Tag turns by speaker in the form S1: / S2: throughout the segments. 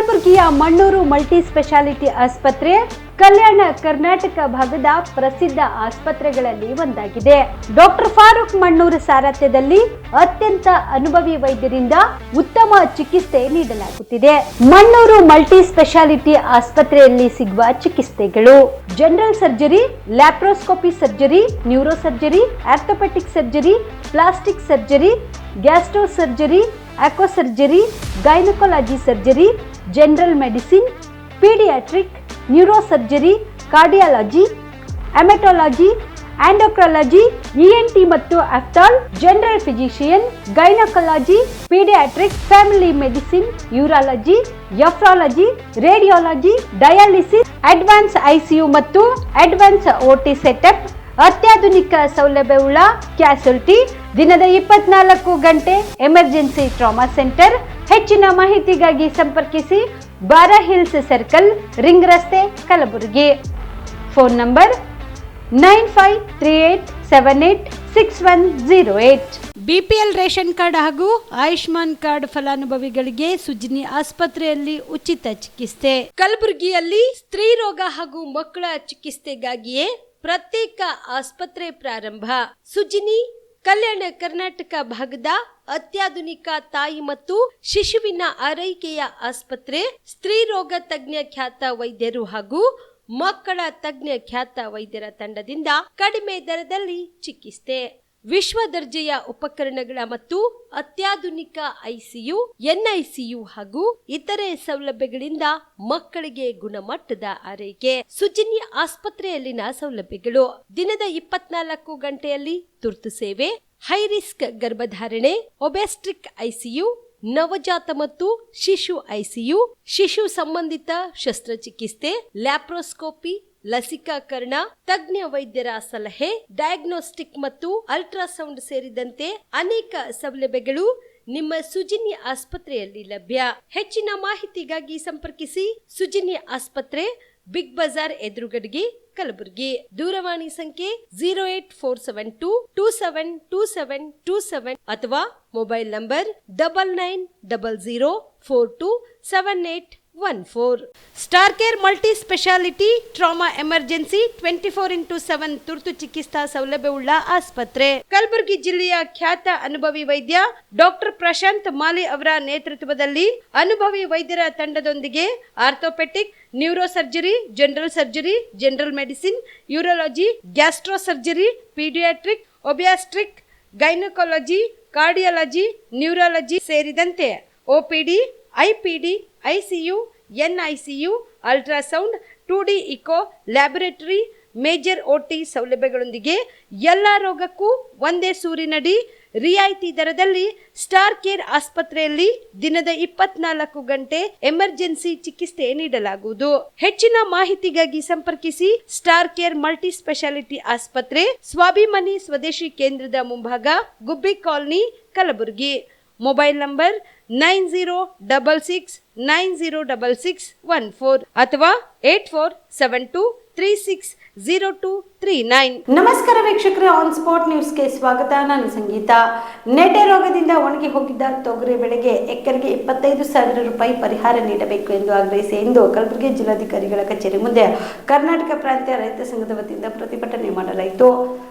S1: ಕಲಬುರಗಿಯ Mannur multi speciality ಆಸ್ಪತ್ರೆ ಕಲ್ಯಾಣ ಕರ್ನಾಟಕ ಭಾಗದ ಪ್ರಸಿದ್ಧ ಆಸ್ಪತ್ರೆಗಳಲ್ಲಿ ಒಂದಾಗಿದೆ. ಡಾಕ್ಟರ್ ಫಾರೂಕ್ ಮಣ್ಣೂರು ಸಾರಥ್ಯದಲ್ಲಿ ಅತ್ಯಂತ ಅನುಭವಿ ವೈದ್ಯರಿಂದ ಉತ್ತಮ ಚಿಕಿತ್ಸೆ ನೀಡಲಾಗುತ್ತಿದೆ. ಮಣ್ಣೂರು ಮಲ್ಟಿ ಸ್ಪೆಷಾಲಿಟಿ ಆಸ್ಪತ್ರೆಯಲ್ಲಿ ಸಿಗುವ ಚಿಕಿತ್ಸೆಗಳು: general surgery, laparoscopy surgery, neuro surgery, orthopaedic surgery, plastic surgery, gastro surgery, aqua surgery, gynaecology surgery, general medicine, paediatric, neuro surgery, cardiology, haematology, endocrinology, ENT ಮತ್ತು ophthal, general physician, gynaecology, paediatric, family medicine, urology, nephrology, radiology, dialysis, advance ICU ಮತ್ತು advance OT setup, ಅತ್ಯಾಧುನಿಕ ಸೌಲಭ್ಯವುಳ್ಳ ಕ್ಯಾಸುಲಿಟಿ, ದಿನದ 24 ಗಂಟೆ emergency trauma centre. ಹೆಚ್ಚಿನ ಮಾಹಿತಿಗಾಗಿ ಸಂಪರ್ಕಿಸಿ ಬಾರಾ hills circle, ring ರಸ್ತೆ, Kalaburagi. Phone number 9538786108. BPL ration card ಹಾಗೂ ಆಯುಷ್ಮಾನ್ ಕಾರ್ಡ್ ಫಲಾನುಭವಿಗಳಿಗೆ ಸುಜಿನಿ ಆಸ್ಪತ್ರೆಯಲ್ಲಿ ಉಚಿತ ಚಿಕಿತ್ಸೆ. ಕಲಬುರಗಿಯಲ್ಲಿ ಸ್ತ್ರೀ ರೋಗ ಹಾಗೂ ಮಕ್ಕಳ ಚಿಕಿತ್ಸೆಗಾಗಿಯೇ ಪ್ರತ್ಯೇಕ ಆಸ್ಪತ್ರೆ ಪ್ರಾರಂಭ. ಸುಜಿನಿ ಕಲ್ಯಾಣ ಕರ್ನಾಟಕ ಭಾಗದ ಅತ್ಯಾಧುನಿಕ ತಾಯಿ ಮತ್ತು ಶಿಶುವಿನ ಆರೈಕೆಯ ಆಸ್ಪತ್ರೆ. ಸ್ತ್ರೀ ರೋಗ ತಜ್ಞ ಖ್ಯಾತ ವೈದ್ಯರು ಹಾಗೂ ಮಕ್ಕಳ ತಜ್ಞ ಖ್ಯಾತ ವೈದ್ಯರ ತಂಡದಿಂದ ಕಡಿಮೆ ದರದಲ್ಲಿ ಚಿಕಿತ್ಸೆ, ವಿಶ್ವ ದರ್ಜೆಯ ಉಪಕರಣಗಳ ಮತ್ತು ಅತ್ಯಾಧುನಿಕ ಐಸಿಯು, ಎನ್ಐಸಿಯು ಹಾಗೂ ಇತರೆ ಸೌಲಭ್ಯಗಳಿಂದ ಮಕ್ಕಳಿಗೆ ಗುಣಮಟ್ಟದ ಆರೈಕೆ. ಸುಜಿನಿ ಆಸ್ಪತ್ರೆಯಲ್ಲಿನ ಸೌಲಭ್ಯಗಳು: ದಿನದ 24 ಗಂಟೆಯಲ್ಲಿ ತುರ್ತು ಸೇವೆ, ಹೈ ರಿಸ್ಕ್ ಗರ್ಭಧಾರಣೆ, ಒಬೆಸ್ಟ್ರಿಕ್ ಐಸಿಯು, ನವಜಾತ ಮತ್ತು ಶಿಶು ಐಸಿಯು, ಶಿಶು ಸಂಬಂಧಿತ ಶಸ್ತ್ರಚಿಕಿತ್ಸೆ, ಲ್ಯಾಪ್ರೋಸ್ಕೋಪಿ, ಲಸಿಕಾಕರಣ, ತಜ್ಞ ವೈದ್ಯರ ಸಲಹೆ, ಡಯಾಗ್ನೋಸ್ಟಿಕ್ ಮತ್ತು ಅಲ್ಟ್ರಾಸೌಂಡ್ ಸೇರಿದಂತೆ ಅನೇಕ ಸೌಲಭ್ಯಗಳು ನಿಮ್ಮ ಸುಜಿನಿ ಆಸ್ಪತ್ರೆಯಲ್ಲಿ ಲಭ್ಯ. ಹೆಚ್ಚಿನ ಮಾಹಿತಿಗಾಗಿ ಸಂಪರ್ಕಿಸಿ ಸುಜಿನಿ ಆಸ್ಪತ್ರೆ, ಬಿಗ್ ಬಜಾರ್ ಎದುರುಗಡೆಗೆ, ಕಲಬುರಗಿ. ದೂರವಾಣಿ ಸಂಖ್ಯೆ 08472272727 ಅಥವಾ mobile number 9900427814. Star care multi speciality trauma emergency 24x7 ತುರ್ತು ಚಿಕಿತ್ಸಾ ಸೌಲಭ್ಯವುಳ್ಳ ಆಸ್ಪತ್ರೆ. ಕಲಬುರಗಿ ಜಿಲ್ಲೆಯ ಖ್ಯಾತ ಅನುಭವಿ ವೈದ್ಯ ಡಾಕ್ಟರ್ ಪ್ರಶಾಂತ್ ಮಾಲಿ ಅವರ ನೇತೃತ್ವದಲ್ಲಿ ಅನುಭವಿ ವೈದ್ಯರ ತಂಡದೊಂದಿಗೆ orthopaedic, neuro surgery, general surgery, general medicine, urology, gastro surgery, paediatric, obstetric, gynaecology, cardiology, neurology ಸೇರಿದಂತೆ OPD, IPD, ICU, NICU, ultrasound, 2D echo, laboratory, major OT ಸೌಲಭ್ಯಗಳೊಂದಿಗೆ ಎಲ್ಲ ರೋಗಕ್ಕೂ ಒಂದೇ ಸೂರಿನಡಿ ರಿಯಾಯಿತಿ ದರದಲ್ಲಿ ಸ್ಟಾರ್ ಕೇರ್ ಆಸ್ಪತ್ರೆಯಲ್ಲಿ ದಿನದ 24 ಗಂಟೆ ಎಮರ್ಜೆನ್ಸಿ ಚಿಕಿತ್ಸೆ ನೀಡಲಾಗುವುದು. ಹೆಚ್ಚಿನ ಮಾಹಿತಿಗಾಗಿ ಸಂಪರ್ಕಿಸಿ ಸ್ಟಾರ್ ಕೇರ್ ಮಲ್ಟಿ ಸ್ಪೆಷಾಲಿಟಿ ಆಸ್ಪತ್ರೆ, ಸ್ವಾಭಿಮಾನಿ ಸ್ವದೇಶಿ ಕೇಂದ್ರದ ಮುಂಭಾಗ, ಗುಬ್ಬಿ ಕಾಲನಿ, ಕಲಬುರಗಿ. ಮೊಬೈಲ್ ನಂಬರ್ 9066906614 ಅಥವಾ 8472360239. ನಮಸ್ಕಾರ ವೀಕ್ಷಕರೇ, ಆನ್ ಸ್ಪಾಟ್ ನ್ಯೂಸ್ಗೆ ಸ್ವಾಗತ. ನಾನು ಸಂಗೀತ. ನೆಟೆ ರೋಗದಿಂದ ಒಣಗಿ ಹೋಗಿದ್ದ ತೊಗರಿ ಬೆಳೆಗೆ ಎಕರೆಗೆ 25,000 ರೂಪಾಯಿ ಪರಿಹಾರ ನೀಡಬೇಕು ಎಂದು ಆಗ್ರಹಿಸಿ ಇಂದು ಕಲಬುರಗಿ ಜಿಲ್ಲಾಧಿಕಾರಿಗಳ ಕಚೇರಿ ಮುಂದೆ ಕರ್ನಾಟಕ ಪ್ರಾಂತ್ಯ ರೈತ ಸಂಘದ ವತಿಯಿಂದ ಪ್ರತಿಭಟನೆ ಮಾಡಲಾಯಿತು.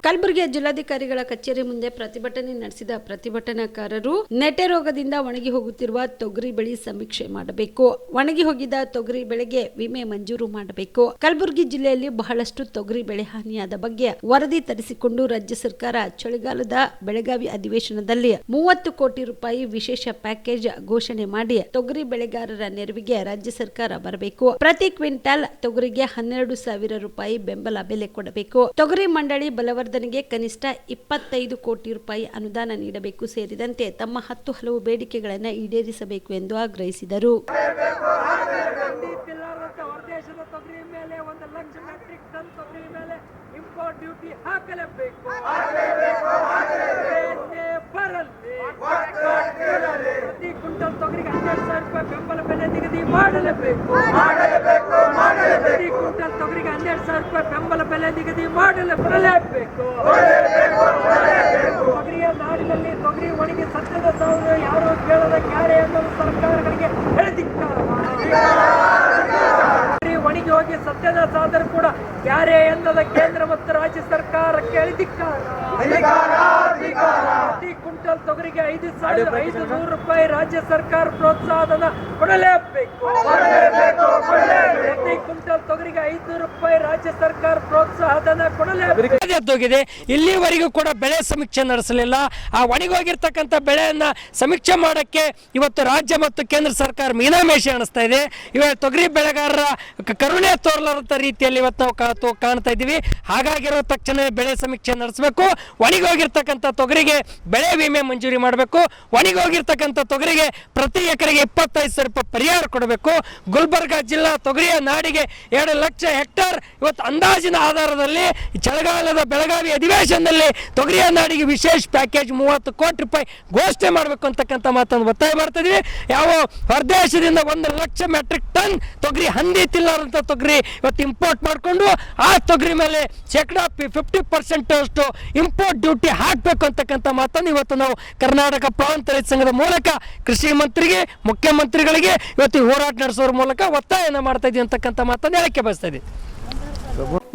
S1: ಕಲಬುರಗಿಯ ಜಿಲ್ಲಾಧಿಕಾರಿಗಳ ಕಚೇರಿ ಮುಂದೆ ಪ್ರತಿಭಟನೆ ನಡೆಸಿದ ಪ್ರತಿಭಟನಾಕಾರರು ನೆಟೆ ರೋಗದಿಂದ ಒಣಗಿ ಹೋಗುತ್ತಿರುವ ತೊಗರಿ ಬೆಳೆ ಸಮೀಕ್ಷೆ ಮಾಡಬೇಕು, ಒಣಗಿ ಹೋಗಿದ್ದ ತೊಗರಿ ಬೆಳೆಗೆ ವಿಮೆ ಮಂಜೂರು ಮಾಡಬೇಕು, ಕಲಬುರಗಿ ಜಿಲ್ಲೆಯಲ್ಲಿ ಬಹಳಷ್ಟು ತೊಗರಿ ಬೆಳೆ ಹಾನಿಯಾದ ಬಗ್ಗೆ ವರದಿ ತರಿಸಿಕೊಂಡು ರಾಜ್ಯ ಸರ್ಕಾರ ಚಳಿಗಾಲದ ಬೆಳಗಾವಿ ಅಧಿವೇಶನದಲ್ಲಿ 30 ಕೋಟಿ ರೂಪಾಯಿ ವಿಶೇಷ ಪ್ಯಾಕೇಜ್ ಘೋಷಣೆ ಮಾಡಿ ತೊಗರಿ ಬೆಳೆಗಾರರ ನೆರವಿಗೆ ರಾಜ್ಯ ಸರ್ಕಾರ ಬರಬೇಕು. ಪ್ರತಿ ಕ್ವಿಂಟಾಲ್ ತೊಗರಿಗೆ 12,000 ರೂಪಾಯಿ ಬೆಂಬಲ ಬೆಲೆ ಕೊಡಬೇಕು. ತೊಗರಿ ಮಂಡಳಿ ಬಲವರ್ಧನೆಗೆ ಕನಿಷ್ಠ 25 ಕೋಟಿ ರೂಪಾಯಿ ಅನುದಾನ ನೀಡಬೇಕು ಸೇರಿದಂತೆ ತಮ್ಮ 10 ಹಲವು ಬೇಡಿಕೆಗಳನ್ನು ಈಡೇರಿಸಬೇಕು ಎಂದು ಆಗ್ರಹಿಸಿದರು.
S2: ಡ್ಯೂಟಿ ಹಾಕಲೇಬೇಕು. ಪ್ರತಿ ಕ್ವಿಂಟಲ್ ತೊಗರಿಗೆ 12,000 ರೂಪಾಯಿ ಬೆಂಬಲ ಬೆಲೆ ನಿಗದಿ ಮಾಡಲೇಬೇಕು. ಪ್ರತಿ ಕ್ವಿಂಟಲ್ ತೊಗರಿಗೆ 12,000 ರೂಪಾಯಿ ಬೆಂಬಲ ಬೆಲೆ ನಿಗದಿ ಬರಲೇಬೇಕು. ತೊಗರಿಯ ನಾಡಿನಲ್ಲಿ ತೊಗರಿ ಒಣಗಿ ಸತ್ಯದ ಸಾವಿರ ಯಾರು ಕೇಳದ ಕ್ಯಾರೆ ಅನ್ನೋದು ಸರ್ಕಾರಗಳಿಗೆ ಹೇಳಿದಿಕ್ಕಾರ. ಸತ್ಯದಾಸ್ ಆದರೂ ಕೂಡ ಯಾರೇ ಎಂದದ ಕೇಂದ್ರ ಮತ್ತು ರಾಜ್ಯ ಸರ್ಕಾರಕ್ಕೆ ಧಿಕ್ಕಾರ. ಪ್ರತಿ ಕ್ವಿಂಟಲ್ ತೊಗರಿಗೆ 5,500 ರೂಪಾಯಿ ರಾಜ್ಯ ಸರ್ಕಾರ ಪ್ರೋತ್ಸಾಹಧನ ಕೊಡಲೇಬೇಕು. ಪ್ರತಿ ಕ್ವಿಂಟಲ್ ತೊಗರಿಗೆ 500 ರೂಪಾಯಿ ರಾಜ್ಯ ಸರ್ಕಾರ ಪ್ರೋತ್ಸಾಹಧನ ಕೊಡಲೇಬೇಕು. ಇಲ್ಲಿವರೆಗೂ ಕೂಡ ಬೆಳೆ ಸಮೀಕ್ಷೆ ನಡೆಸಲಿಲ್ಲ. ಆ ಒಣಗೋಗಿರ್ತಕ್ಕಂಥ ಬೆಳೆಯನ್ನ ಸಮೀಕ್ಷೆ ಮಾಡಕ್ಕೆ ಇವತ್ತು ರಾಜ್ಯ ಮತ್ತು ಕೇಂದ್ರ ಸರ್ಕಾರ ಮೀನಾಮೇಷ ಅನಿಸ್ತಾ ಇದೆ. ಇವತ್ತು ತೊಗರಿ ಬೆಳೆಗಾರರ ಕರುಣೆ ತೋರಲಾರಂಥ ರೀತಿಯಲ್ಲಿ ಇವತ್ತು ನಾವು ಕಾಣ್ತಾ ಇದ್ದೀವಿ. ಹಾಗಾಗಿರೋ ತಕ್ಷಣ ಬೆಳೆ ಸಮೀಕ್ಷೆ ನಡೆಸಬೇಕು. ಒಣಗೋಗಿರ್ತಕ್ಕಂಥ ತೊಗರಿಗೆ ಬೆಳೆ ವಿಮೆ ಮಂಜೂರಿ ಮಾಡಬೇಕು. ಒಣಗೋಗಿರ್ತಕ್ಕಂಥ ತೊಗರಿಗೆ ಪ್ರತಿ ಎಕರೆಗೆ 25,000 ರೂಪಾಯಿ ಪರಿಹಾರ ಕೊಡಬೇಕು. ಗುಲ್ಬರ್ಗ ಜಿಲ್ಲಾ ತೊಗರಿಯ ನಾಡಿಗೆ 2 ಲಕ್ಷ ಹೆಕ್ಟೇರ್ ಇವತ್ತು ಅಂದಾಜಿನ ಆಧಾರದಲ್ಲಿ ಚಳಿಗಾಲದ ಬೆಳಗಾವಿ ಅಧಿವೇಶನದಲ್ಲಿ ತೊಗರಿಯ ನಾಡಿಗೆ ವಿಶೇಷ ಪ್ಯಾಕೇಜ್ 30 ಕೋಟಿ ರೂಪಾಯಿ ಘೋಷಣೆ ಮಾಡಬೇಕು ಅಂತಕ್ಕಂಥ ಮಾತನ್ನು ಒತ್ತಾಯ ಮಾಡ್ತಾ ಇದೀವಿ. ಯಾವ ಹೊರದೇಶದಿಂದ 1 ಲಕ್ಷ ಮೆಟ್ರಿಕ್ ಟನ್ ತೊಗರಿ ಹಂದಿತಿಲ್ಲಾರಂಥ ತೊಗರಿ ಇವತ್ತು ಇಂಪೋರ್ಟ್ ಮಾಡಿಕೊಂಡು ಆ ತೊಗರಿ ಮೇಲೆ 50% ಅಷ್ಟು ಇಂಪೋರ್ಟ್ ಡ್ಯೂಟಿ ಹಾಕಬೇಕು ಅಂತಕ್ಕಂಥ ಮಾತನ್ನು ಇವತ್ತು ನಾವು ಕರ್ನಾಟಕ ಪ್ರಾಂತ ರೈತ ಸಂಘದ ಮೂಲಕ ಕೃಷಿ ಮಂತ್ರಿಗೆ, ಮುಖ್ಯಮಂತ್ರಿಗಳಿಗೆ ಇವತ್ತು ಹೋರಾಟ ನಡೆಸೋರ ಮೂಲಕ ಒತ್ತಾಯನ ಮಾಡ್ತಾ ಇದೀವಿ ಅಂತಕ್ಕಂಥ ಮಾತನ್ನು ಹೇಳಕ್ಕೆ ಬಯಸ್ತಾ ಇದ್ದೀವಿ.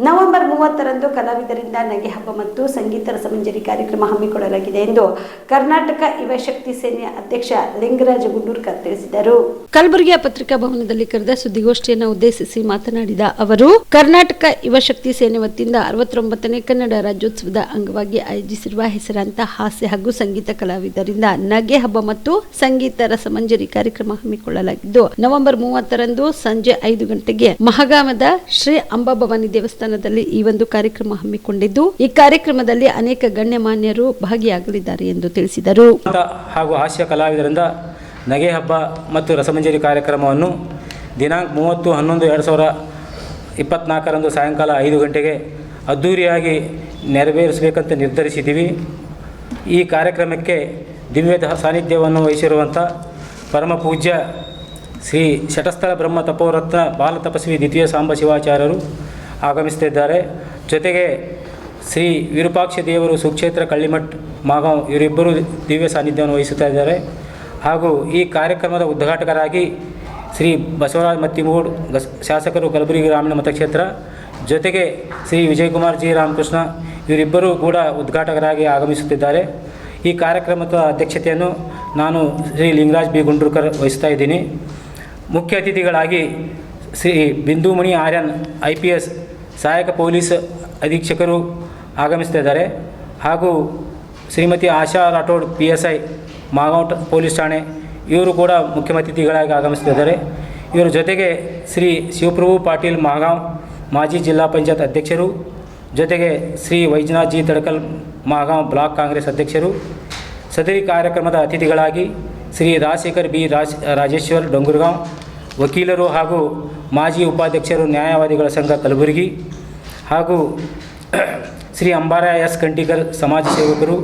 S1: ನವೆಂಬರ್ 30ರಂದು ಕಲಾವಿದರಿಂದ ನಗೆ ಹಬ್ಬ ಮತ್ತು ಸಂಗೀತ ರಸಮಂಜರಿ ಕಾರ್ಯಕ್ರಮ ಹಮ್ಮಿಕೊಳ್ಳಲಾಗಿದೆ ಎಂದು ಕರ್ನಾಟಕ ಯುವ ಶಕ್ತಿ ಸೇನೆಯ ಅಧ್ಯಕ್ಷ ಲಿಂಗರಾಜ ಗುಂಡೂರ್ಕರ್ ತಿಳಿಸಿದರು. ಕಲಬುರಗಿಯ ಪತ್ರಿಕಾ ಭವನದಲ್ಲಿ ಕರೆದ ಸುದ್ದಿಗೋಷ್ಠಿಯನ್ನು ಉದ್ದೇಶಿಸಿ ಮಾತನಾಡಿದ ಅವರು, ಕರ್ನಾಟಕ ಯುವ ಶಕ್ತಿ ಸೇನೆ ವತಿಯಿಂದ 69ನೇ ಕನ್ನಡ ರಾಜ್ಯೋತ್ಸವದ ಅಂಗವಾಗಿ ಆಯೋಜಿಸಿರುವ ಹೆಸರಾಂತ ಹಾಸ್ಯ ಹಾಗೂ ಸಂಗೀತ ಕಲಾವಿದರಿಂದ ನಗೆ ಹಬ್ಬ ಮತ್ತು ಸಂಗೀತ ರಸಮಂಜರಿ ಕಾರ್ಯಕ್ರಮ ಹಮ್ಮಿಕೊಳ್ಳಲಾಗಿದ್ದು, ನವೆಂಬರ್ 30ರಂದು ಸಂಜೆ 5 ಗಂಟೆಗೆ ಮಹಾಗಾಮದ ಶ್ರೀ ಅಂಬಾಭವಾನಿ ದೇವಸ್ಥಾನದಲ್ಲಿ ಈ ಒಂದು ಕಾರ್ಯಕ್ರಮ ಹಮ್ಮಿಕೊಂಡಿದ್ದು, ಈ ಕಾರ್ಯಕ್ರಮದಲ್ಲಿ ಅನೇಕ ಗಣ್ಯಮಾನ್ಯರು ಭಾಗಿಯಾಗಲಿದ್ದಾರೆ ಎಂದು ತಿಳಿಸಿದರು.
S3: ಹಾಗೂ ಹಾಸ್ಯ ಕಲಾವಿದರಿಂದ ನಗೆ ಹಬ್ಬ ಮತ್ತು ರಸಮಂಜರಿ ಕಾರ್ಯಕ್ರಮವನ್ನು ದಿನಾಂಕ 30/11/2024ರಂದು ಸಾಯಂಕಾಲ 5 ಗಂಟೆಗೆ ಅದ್ಧೂರಿಯಾಗಿ ನೆರವೇರಿಸಬೇಕಂತ ನಿರ್ಧರಿಸಿದ್ದೀವಿ. ಈ ಕಾರ್ಯಕ್ರಮಕ್ಕೆ ದಿವ್ಯ ಸಾನ್ನಿಧ್ಯವನ್ನು ವಹಿಸಿರುವಂಥ ಪರಮ ಪೂಜ್ಯ ಶ್ರೀ ಶಟಸ್ಥಳ ಬ್ರಹ್ಮ ತಪೋರತ್ನ ಬಾಲ ತಪಸ್ವಿ ದ್ವಿತೀಯ ಸಾಂಬ ಶಿವಾಚಾರ್ಯರು ಆಗಮಿಸುತ್ತಿದ್ದಾರೆ. ಜೊತೆಗೆ ಶ್ರೀ ವಿರೂಪಾಕ್ಷ ದೇವರು ಸುಕ್ಷೇತ್ರ ಕಳ್ಳಿಮಠ್ ಮಾಗಾಂವ್ ಇವರಿಬ್ಬರು ದಿವ್ಯ ಸಾನ್ನಿಧ್ಯವನ್ನು ವಹಿಸುತ್ತಾ ಇದ್ದಾರೆ. ಹಾಗೂ ಈ ಕಾರ್ಯಕ್ರಮದ ಉದ್ಘಾಟಕರಾಗಿ ಶ್ರೀ ಬಸವರಾಜ ಮತ್ತಿಮೂಡ್ ಶಾಸಕರು ಕಲಬುರಗಿ ಗ್ರಾಮೀಣ ಮತಕ್ಷೇತ್ರ, ಜೊತೆಗೆ ಶ್ರೀ ವಿಜಯಕುಮಾರ್ ಜಿ ರಾಮಕೃಷ್ಣ ಇವರಿಬ್ಬರೂ ಕೂಡ ಉದ್ಘಾಟಕರಾಗಿ ಆಗಮಿಸುತ್ತಿದ್ದಾರೆ. ಈ ಕಾರ್ಯಕ್ರಮದ ಅಧ್ಯಕ್ಷತೆಯನ್ನು ನಾನು ಶ್ರೀ ಲಿಂಗರಾಜ್ ಬಿ ಗುಂಡೂರ್ಕರ್ ವಹಿಸ್ತಾ ಇದ್ದೀನಿ. ಮುಖ್ಯ ಅತಿಥಿಗಳಾಗಿ ಶ್ರೀ ಬಿಂದುಮಣಿ ಆರ್ಯನ್ IPS ಸಹಾಯಕ ಪೊಲೀಸ್ ಅಧೀಕ್ಷಕರು ಆಗಮಿಸ್ತಿದ್ದಾರೆ. ಹಾಗೂ ಶ್ರೀಮತಿ ಆಶಾ ರಾಠೋಡ್ PSI ಮಾಗಾಂವ್ ಪೊಲೀಸ್ ಠಾಣೆ ಇವರು ಕೂಡ ಮುಖ್ಯ ಅತಿಥಿಗಳಾಗಿ ಆಗಮಿಸ್ತಿದ್ದಾರೆ. ಇವರ ಜೊತೆಗೆ ಶ್ರೀ ಶಿವಪ್ರಭು ಪಾಟೀಲ್ ಮಾಗಾಂವ್ ಮಾಜಿ ಜಿಲ್ಲಾ ಪಂಚಾಯತ್ ಅಧ್ಯಕ್ಷರು, ಜೊತೆಗೆ ಶ್ರೀ ವೈಜನಾಥ್ ಜಿ ತಡಕಲ್ ಮಾಗಾಂವ್ ಬ್ಲಾಕ್ ಕಾಂಗ್ರೆಸ್ ಅಧ್ಯಕ್ಷರು. ಸದರಿ ಕಾರ್ಯಕ್ರಮದ ಅತಿಥಿಗಳಾಗಿ ಶ್ರೀ ರಾಜಶೇಖರ್ ಬಿ ರಾಜೇಶ್ವರ್ ಡೊಂಗುರ್ಗಾಂವ್ ವಕೀಲರು ಹಾಗೂ ಮಾಜಿ ಉಪಾಧ್ಯಕ್ಷರು ನ್ಯಾಯವಾದಿಗಳ ಸಂಘ ಕಲಬುರಗಿ, ಹಾಗೂ ಶ್ರೀ ಅಂಬಾರಾಯ ಎಸ್ ಕಂಟಿಕರ್ ಸಮಾಜ ಸೇವಕರು,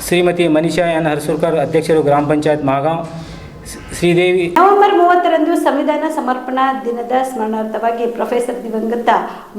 S3: ಶ್ರೀಮತಿ ಮನಿಷಾ ಎನ್ ಹರ್ಸೂರ್ಕರ್ ಅಧ್ಯಕ್ಷರು ಗ್ರಾಮ ಪಂಚಾಯತ್ ಮಾಗಾಂವ್, ಶ್ರೀದೇವಿ.
S1: ನವೆಂಬರ್ 30ರಂದು ಸಂವಿಧಾನ ಸಮರ್ಪಣಾ ದಿನದ ಸ್ಮರಣಾರ್ಥವಾಗಿ ಪ್ರೊಫೆಸರ್ ದಿವಂಗತ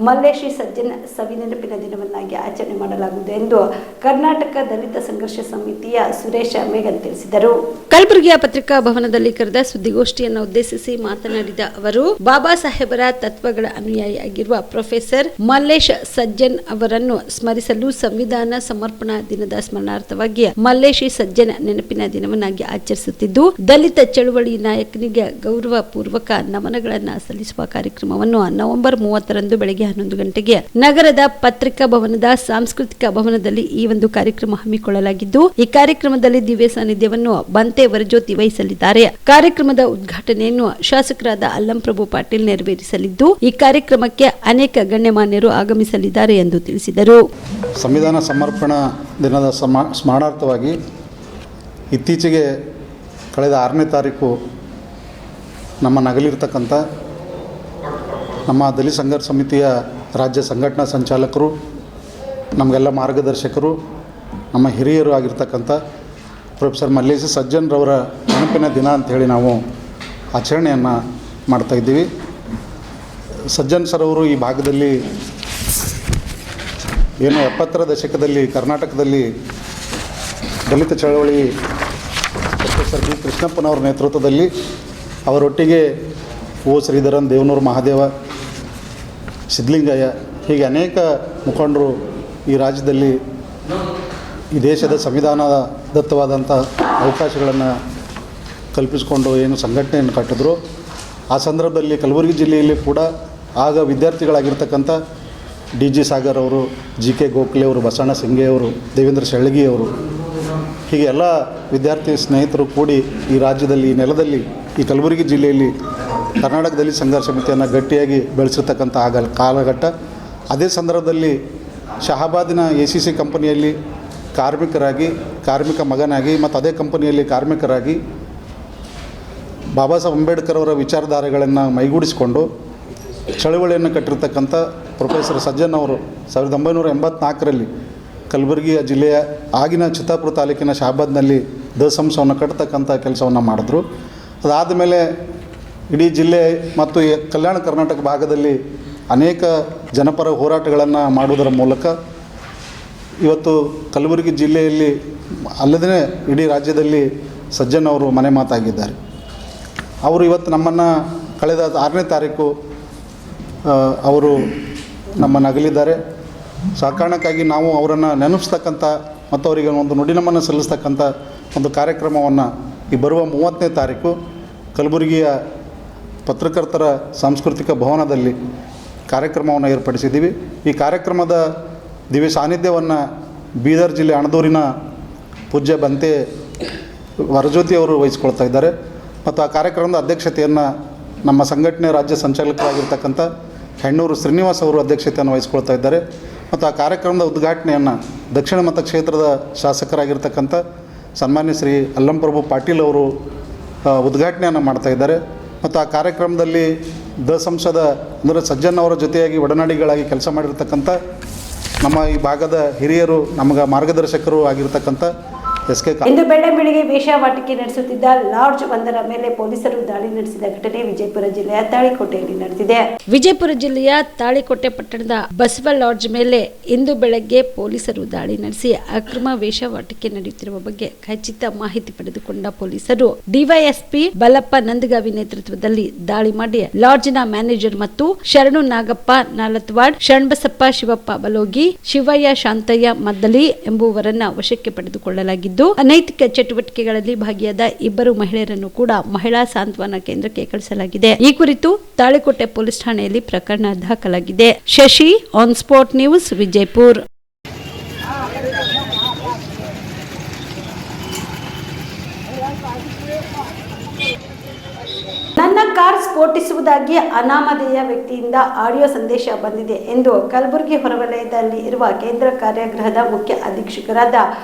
S1: ಮಲ್ಲೇಶಿ ಸಜ್ಜನ್ ಸವಿನೆನಪಿನ ದಿನವನ್ನಾಗಿ ಆಚರಣೆ ಮಾಡಲಾಗುವುದು ಎಂದು ಕರ್ನಾಟಕ ದಲಿತ ಸಂಘರ್ಷ ಸಮಿತಿಯ ಸುರೇಶ ಮೇಘನ್ ತಿಳಿಸಿದರು. ಕಲಬುರಗಿಯ ಪತ್ರಿಕಾ ಭವನದಲ್ಲಿ ಕರೆದ ಸುದ್ದಿಗೋಷ್ಠಿಯನ್ನು ಉದ್ದೇಶಿಸಿ ಮಾತನಾಡಿದ ಅವರು, ಬಾಬಾ ಸಾಹೇಬರ ತತ್ವಗಳ ಅನುಯಾಯಿಯಾಗಿರುವ ಪ್ರೊಫೆಸರ್ ಮಲ್ಲೇಶ್ ಸಜ್ಜನ್ ಅವರನ್ನು ಸ್ಮರಿಸಲು ಸಂವಿಧಾನ ಸಮರ್ಪಣಾ ದಿನದ ಸ್ಮರಣಾರ್ಥವಾಗಿ ಮಲ್ಲೇಶಿ ಸಜ್ಜನ್ ನೆನಪಿನ ದಿನವನ್ನಾಗಿ ಆಚರಿಸುತ್ತಿದ್ದು, ದಲಿತ ಚಳುವಳಿ ನಾಯಕನಿಗೆ ಗೌರವ ಪೂರ್ವಕ ನಮನಗಳನ್ನು ಸಲ್ಲಿಸುವ ಕಾರ್ಯಕ್ರಮವನ್ನು ನವೆಂಬರ್ 30ರಂದು ಬೆಳಗ್ಗೆ 11 ಗಂಟೆಗೆ ನಗರದ ಪತ್ರಿಕಾ ಭವನದ ಸಾಂಸ್ಕೃತಿಕ ಭವನದಲ್ಲಿ ಈ ಒಂದು ಕಾರ್ಯಕ್ರಮ ಹಮ್ಮಿಕೊಳ್ಳಲಾಗಿದ್ದು, ಈ ಕಾರ್ಯಕ್ರಮದಲ್ಲಿ ದಿವ್ಯ ಸಾನ್ನಿಧ್ಯವನ್ನು ಬಂತೆ ವರಜ್ಯೋತಿ ವಹಿಸಲಿದ್ದಾರೆ. ಕಾರ್ಯಕ್ರಮದ ಉದ್ಘಾಟನೆಯನ್ನು ಶಾಸಕರಾದ ಅಲ್ಲಂಪ್ರಭು ಪಾಟೀಲ್ ನೆರವೇರಿಸಲಿದ್ದು, ಈ ಕಾರ್ಯಕ್ರಮಕ್ಕೆ ಅನೇಕ ಗಣ್ಯಮಾನ್ಯರು ಆಗಮಿಸಲಿದ್ದಾರೆ ಎಂದು ತಿಳಿಸಿದರು.
S4: ಸಂವಿಧಾನ ಸಮರ್ಪಣಾ ದಿನದ ಸ್ಮರಣಾರ್ಥವಾಗಿ ಇತ್ತೀಚೆಗೆ ಕಳೆದ 6ನೇ ತಾರೀಕು ನಮ್ಮ ನಗಲಿರ್ತಕ್ಕಂಥ ನಮ್ಮ ದಲಿತ ಸಂಘರ್ಷ ಸಮಿತಿಯ ರಾಜ್ಯ ಸಂಘಟನಾ ಸಂಚಾಲಕರು, ನಮಗೆಲ್ಲ ಮಾರ್ಗದರ್ಶಕರು, ನಮ್ಮ ಹಿರಿಯರು ಆಗಿರ್ತಕ್ಕಂಥ ಪ್ರೊಫೆಸರ್ ಮಲ್ಲೇಶಿ ಸಜ್ಜನ್ರವರ ನೆನಪಿನ ದಿನ ಅಂಥೇಳಿ ನಾವು ಆಚರಣೆಯನ್ನು ಮಾಡ್ತಾಯಿದ್ದೀವಿ. ಸಜ್ಜನ್ ಸರ್ ಅವರು ಈ ಭಾಗದಲ್ಲಿ ಏನು 70ರ ದಶಕದಲ್ಲಿ ಕರ್ನಾಟಕದಲ್ಲಿ ದಲಿತ ಚಳವಳಿ ಪ್ರೊಫೆಸರ್ ಬಿ ಕೃಷ್ಣಪ್ಪನವರ ನೇತೃತ್ವದಲ್ಲಿ ಅವರೊಟ್ಟಿಗೆ ಶ್ರೀಧರನ್ ದೇವನೂರು ಮಹಾದೇವ ಸಿದ್ಧಲಿಂಗಯ್ಯ ಹೀಗೆ ಅನೇಕ ಮುಖಂಡರು ಈ ರಾಜ್ಯದಲ್ಲಿ ಈ ದೇಶದ ಸಂವಿಧಾನದತ್ತವಾದಂಥ ಅವಕಾಶಗಳನ್ನು ಕಲ್ಪಿಸಿಕೊಂಡು ಏನು ಸಂಘಟನೆಯನ್ನು ಕಟ್ಟಿದ್ರು. ಆ ಸಂದರ್ಭದಲ್ಲಿ ಕಲಬುರಗಿ ಜಿಲ್ಲೆಯಲ್ಲಿ ಕೂಡ ಆಗ ವಿದ್ಯಾರ್ಥಿಗಳಾಗಿರ್ತಕ್ಕಂಥ DG ಸಾಗರ್ ಅವರು, GK ಗೋಖಲೆ ಅವರು, ಬಸಣ್ಣ ಸಿಂಗೆ ಅವರು, ದೇವೇಂದ್ರ ಶೆಳ್ಳಗಿ ಅವರು, ಹೀಗೆ ಎಲ್ಲ ವಿದ್ಯಾರ್ಥಿ ಸ್ನೇಹಿತರು ಕೂಡಿ ಈ ರಾಜ್ಯದಲ್ಲಿ, ಈ ನೆಲದಲ್ಲಿ, ಈ ಕಲಬುರಗಿ ಜಿಲ್ಲೆಯಲ್ಲಿ ಕರ್ನಾಟಕದಲ್ಲಿ ಸಂಘರ್ಷ ಸಮಿತಿಯನ್ನು ಗಟ್ಟಿಯಾಗಿ ಬೆಳೆಸಿರ್ತಕ್ಕಂಥ ಕಾಲಘಟ್ಟ. ಅದೇ ಸಂದರ್ಭದಲ್ಲಿ ಶಹಾಬಾದಿನ ACC ಕಂಪನಿಯಲ್ಲಿ ಕಾರ್ಮಿಕ ಮಗನಾಗಿ ಮತ್ತು ಅದೇ ಕಂಪನಿಯಲ್ಲಿ ಕಾರ್ಮಿಕರಾಗಿ ಬಾಬಾ ಸಾಹೇಬ್ ಅಂಬೇಡ್ಕರ್ ಅವರ ವಿಚಾರಧಾರೆಗಳನ್ನು ಮೈಗೂಡಿಸಿಕೊಂಡು ಚಳವಳಿಯನ್ನು ಕಟ್ಟಿರ್ತಕ್ಕಂಥ ಪ್ರೊಫೆಸರ್ ಸಜ್ಜನ್ ಅವರು 1984ರಲ್ಲಿ ಕಲಬುರಗಿಯ ಜಿಲ್ಲೆಯ ಆಗಿನ ಚಿತ್ತಾಪುರ ತಾಲೂಕಿನ ಶಹಾಬಾದ್ನಲ್ಲಿ ದಸಂಸವನ್ನು ಕಟ್ಟತಕ್ಕಂಥ ಕೆಲಸವನ್ನು ಮಾಡಿದ್ರು. ಅದಾದ ಮೇಲೆ ಇಡೀ ಜಿಲ್ಲೆ ಮತ್ತು ಕಲ್ಯಾಣ ಕರ್ನಾಟಕ ಭಾಗದಲ್ಲಿ ಅನೇಕ ಜನಪರ ಹೋರಾಟಗಳನ್ನು ಮಾಡುವುದರ ಮೂಲಕ ಇವತ್ತು ಕಲಬುರಗಿ ಜಿಲ್ಲೆಯಲ್ಲಿ ಅಲ್ಲದೇ ಇಡೀ ರಾಜ್ಯದಲ್ಲಿ ಸಜ್ಜನ್ ಅವರು ಮನೆ ಮಾತಾಗಿದ್ದಾರೆ. ಅವರು ಇವತ್ತು ನಮ್ಮನ್ನು ಕಳೆದ 6ನೇ ತಾರೀಕು ಅವರು ನಮ್ಮನ್ನು ಅಗಲಿದ್ದಾರೆ. ಆ ಕಾರಣಕ್ಕಾಗಿ ನಾವು ಅವರನ್ನು ನೆನಪಿಸ್ತಕ್ಕಂಥ ಮತ್ತು ಅವರಿಗೆ ಒಂದು ನುಡಿನಮನ ಸಲ್ಲಿಸ್ತಕ್ಕಂಥ ಒಂದು ಕಾರ್ಯಕ್ರಮವನ್ನು ಈ ಬರುವ 30ನೇ ತಾರೀಕು ಕಲಬುರಗಿಯ ಪತ್ರಕರ್ತರ ಸಾಂಸ್ಕೃತಿಕ ಭವನದಲ್ಲಿ ಕಾರ್ಯಕ್ರಮವನ್ನು ಏರ್ಪಡಿಸಿದ್ದೀವಿ. ಈ ಕಾರ್ಯಕ್ರಮದ ದಿವ್ಯ ಸಾನ್ನಿಧ್ಯವನ್ನು ಬೀದರ್ ಜಿಲ್ಲೆ ಅಣದೂರಿನ ಪೂಜ್ಯ ಬಂತೆ ವರಜ್ಯೋತಿ ಅವರು ವಹಿಸ್ಕೊಳ್ತಾ ಇದ್ದಾರೆ. ಮತ್ತು ಆ ಕಾರ್ಯಕ್ರಮದ ಅಧ್ಯಕ್ಷತೆಯನ್ನು ನಮ್ಮ ಸಂಘಟನೆ ರಾಜ್ಯ ಸಂಚಾಲಕರಾಗಿರ್ತಕ್ಕಂಥ ಹೆಣ್ಣೂರು ಶ್ರೀನಿವಾಸ್ ಅವರು ಅಧ್ಯಕ್ಷತೆಯನ್ನು ವಹಿಸ್ಕೊಳ್ತಾ ಇದ್ದಾರೆ. ಮತ್ತು ಆ ಕಾರ್ಯಕ್ರಮದ ಉದ್ಘಾಟನೆಯನ್ನು ದಕ್ಷಿಣ ಮತಕ್ಷೇತ್ರದ ಶಾಸಕರಾಗಿರ್ತಕ್ಕಂಥ ಸನ್ಮಾನ್ಯ ಶ್ರೀ ಅಲ್ಲಂಪ್ರಭು ಪಾಟೀಲ್ ಅವರು ಉದ್ಘಾಟನೆಯನ್ನು ಮಾಡ್ತಾಯಿದ್ದಾರೆ. ಮತ್ತು ಆ ಕಾರ್ಯಕ್ರಮದಲ್ಲಿ ಸಂಸದ ಅಂದರೆ ಸಜ್ಜನ್ ಅವರ ಜೊತೆಯಾಗಿ ಒಡನಾಡಿಗಳಾಗಿ ಕೆಲಸ ಮಾಡಿರ್ತಕ್ಕಂಥ ನಮ್ಮ ಈ ಭಾಗದ ಹಿರಿಯರು, ನಮಗೆ ಮಾರ್ಗದರ್ಶಕರು ಆಗಿರ್ತಕ್ಕಂಥ SK
S1: ಇಂದು ಬೆಳಗ್ಗೆ ವೇಶ್ಯಾವಾಟಿಕೆ ನಡೆಸುತ್ತಿದ್ದ ಲಾಡ್ಜ್ ಒಂದರ ಮೇಲೆ ಪೊಲೀಸರು ದಾಳಿ ನಡೆಸಿದ ಘಟನೆ ವಿಜಯಪುರ ಜಿಲ್ಲೆಯ ತಾಳಿಕೋಟೆಯಲ್ಲಿ ನಡೆದಿದೆ. ವಿಜಯಪುರ ಜಿಲ್ಲೆಯ ತಾಳಿಕೋಟೆ ಪಟ್ಟಣದ ಬಸವ ಲಾಡ್ಜ್ ಮೇಲೆ ಇಂದು ಬೆಳಗ್ಗೆ ಪೊಲೀಸರು ದಾಳಿ ನಡೆಸಿ ಅಕ್ರಮ ವೇಶ್ಯಾವಾಟಿಕೆ ನಡೆಯುತ್ತಿರುವ ಬಗ್ಗೆ ಖಚಿತ ಮಾಹಿತಿ ಪಡೆದುಕೊಂಡ ಪೊಲೀಸರು ಡಿವೈಎಸ್ಪಿ ಬಲ್ಲಪ್ಪ ನಂದಗಾವಿ ನೇತೃತ್ವದಲ್ಲಿ ದಾಳಿ ಮಾಡಿ ಲಾಡ್ಜ್ನ ಮ್ಯಾನೇಜರ್ ಮತ್ತು ಶರಣು ನಾಗಪ್ಪ ನಾಲತ್ವಾಡ್, ಶರಣಬಸಪ್ಪ ಶಿವಪ್ಪ ಬಲೋಗಿ, ಶಿವಯ್ಯ ಶಾಂತಯ್ಯ ಮದ್ದಲಿ ಎಂಬುವರನ್ನ ವಶಕ್ಕೆ ಪಡೆದುಕೊಳ್ಳಲಾಗಿದ್ದು ಅನೈತಿಕ ಚಟುವಟಿಕೆಗಳಲ್ಲಿ ಭಾಗಿಯಾದ ಇಬ್ಬರು ಮಹಿಳೆಯರನ್ನು ಕೂಡ ಮಹಿಳಾ ಸಾಂತ್ವನ ಕೇಂದ್ರಕ್ಕೆ ಕಳಿಸಲಾಗಿದೆ. ಈ ಕುರಿತು ತಾಳಿಕೋಟೆ ಪೊಲೀಸ್ ಠಾಣೆಯಲ್ಲಿ ಪ್ರಕರಣ ದಾಖಲಾಗಿದೆ. Shashi, on spot news, Vijayapura. ನನ್ನ ಕಾರ್ ಸ್ಫೋಟಿಸುವುದಾಗಿ ಅನಾಮಧೇಯ ವ್ಯಕ್ತಿಯಿಂದ ಆಡಿಯೋ ಸಂದೇಶ ಬಂದಿದೆ ಎಂದು ಕಲಬುರಗಿ ಹೊರವಲಯದಲ್ಲಿ ಇರುವ ಕೇಂದ್ರ ಕಾರ್ಯಾಗೃಹದ ಮುಖ್ಯ ಅಧೀಕ್ಷಕರಾದ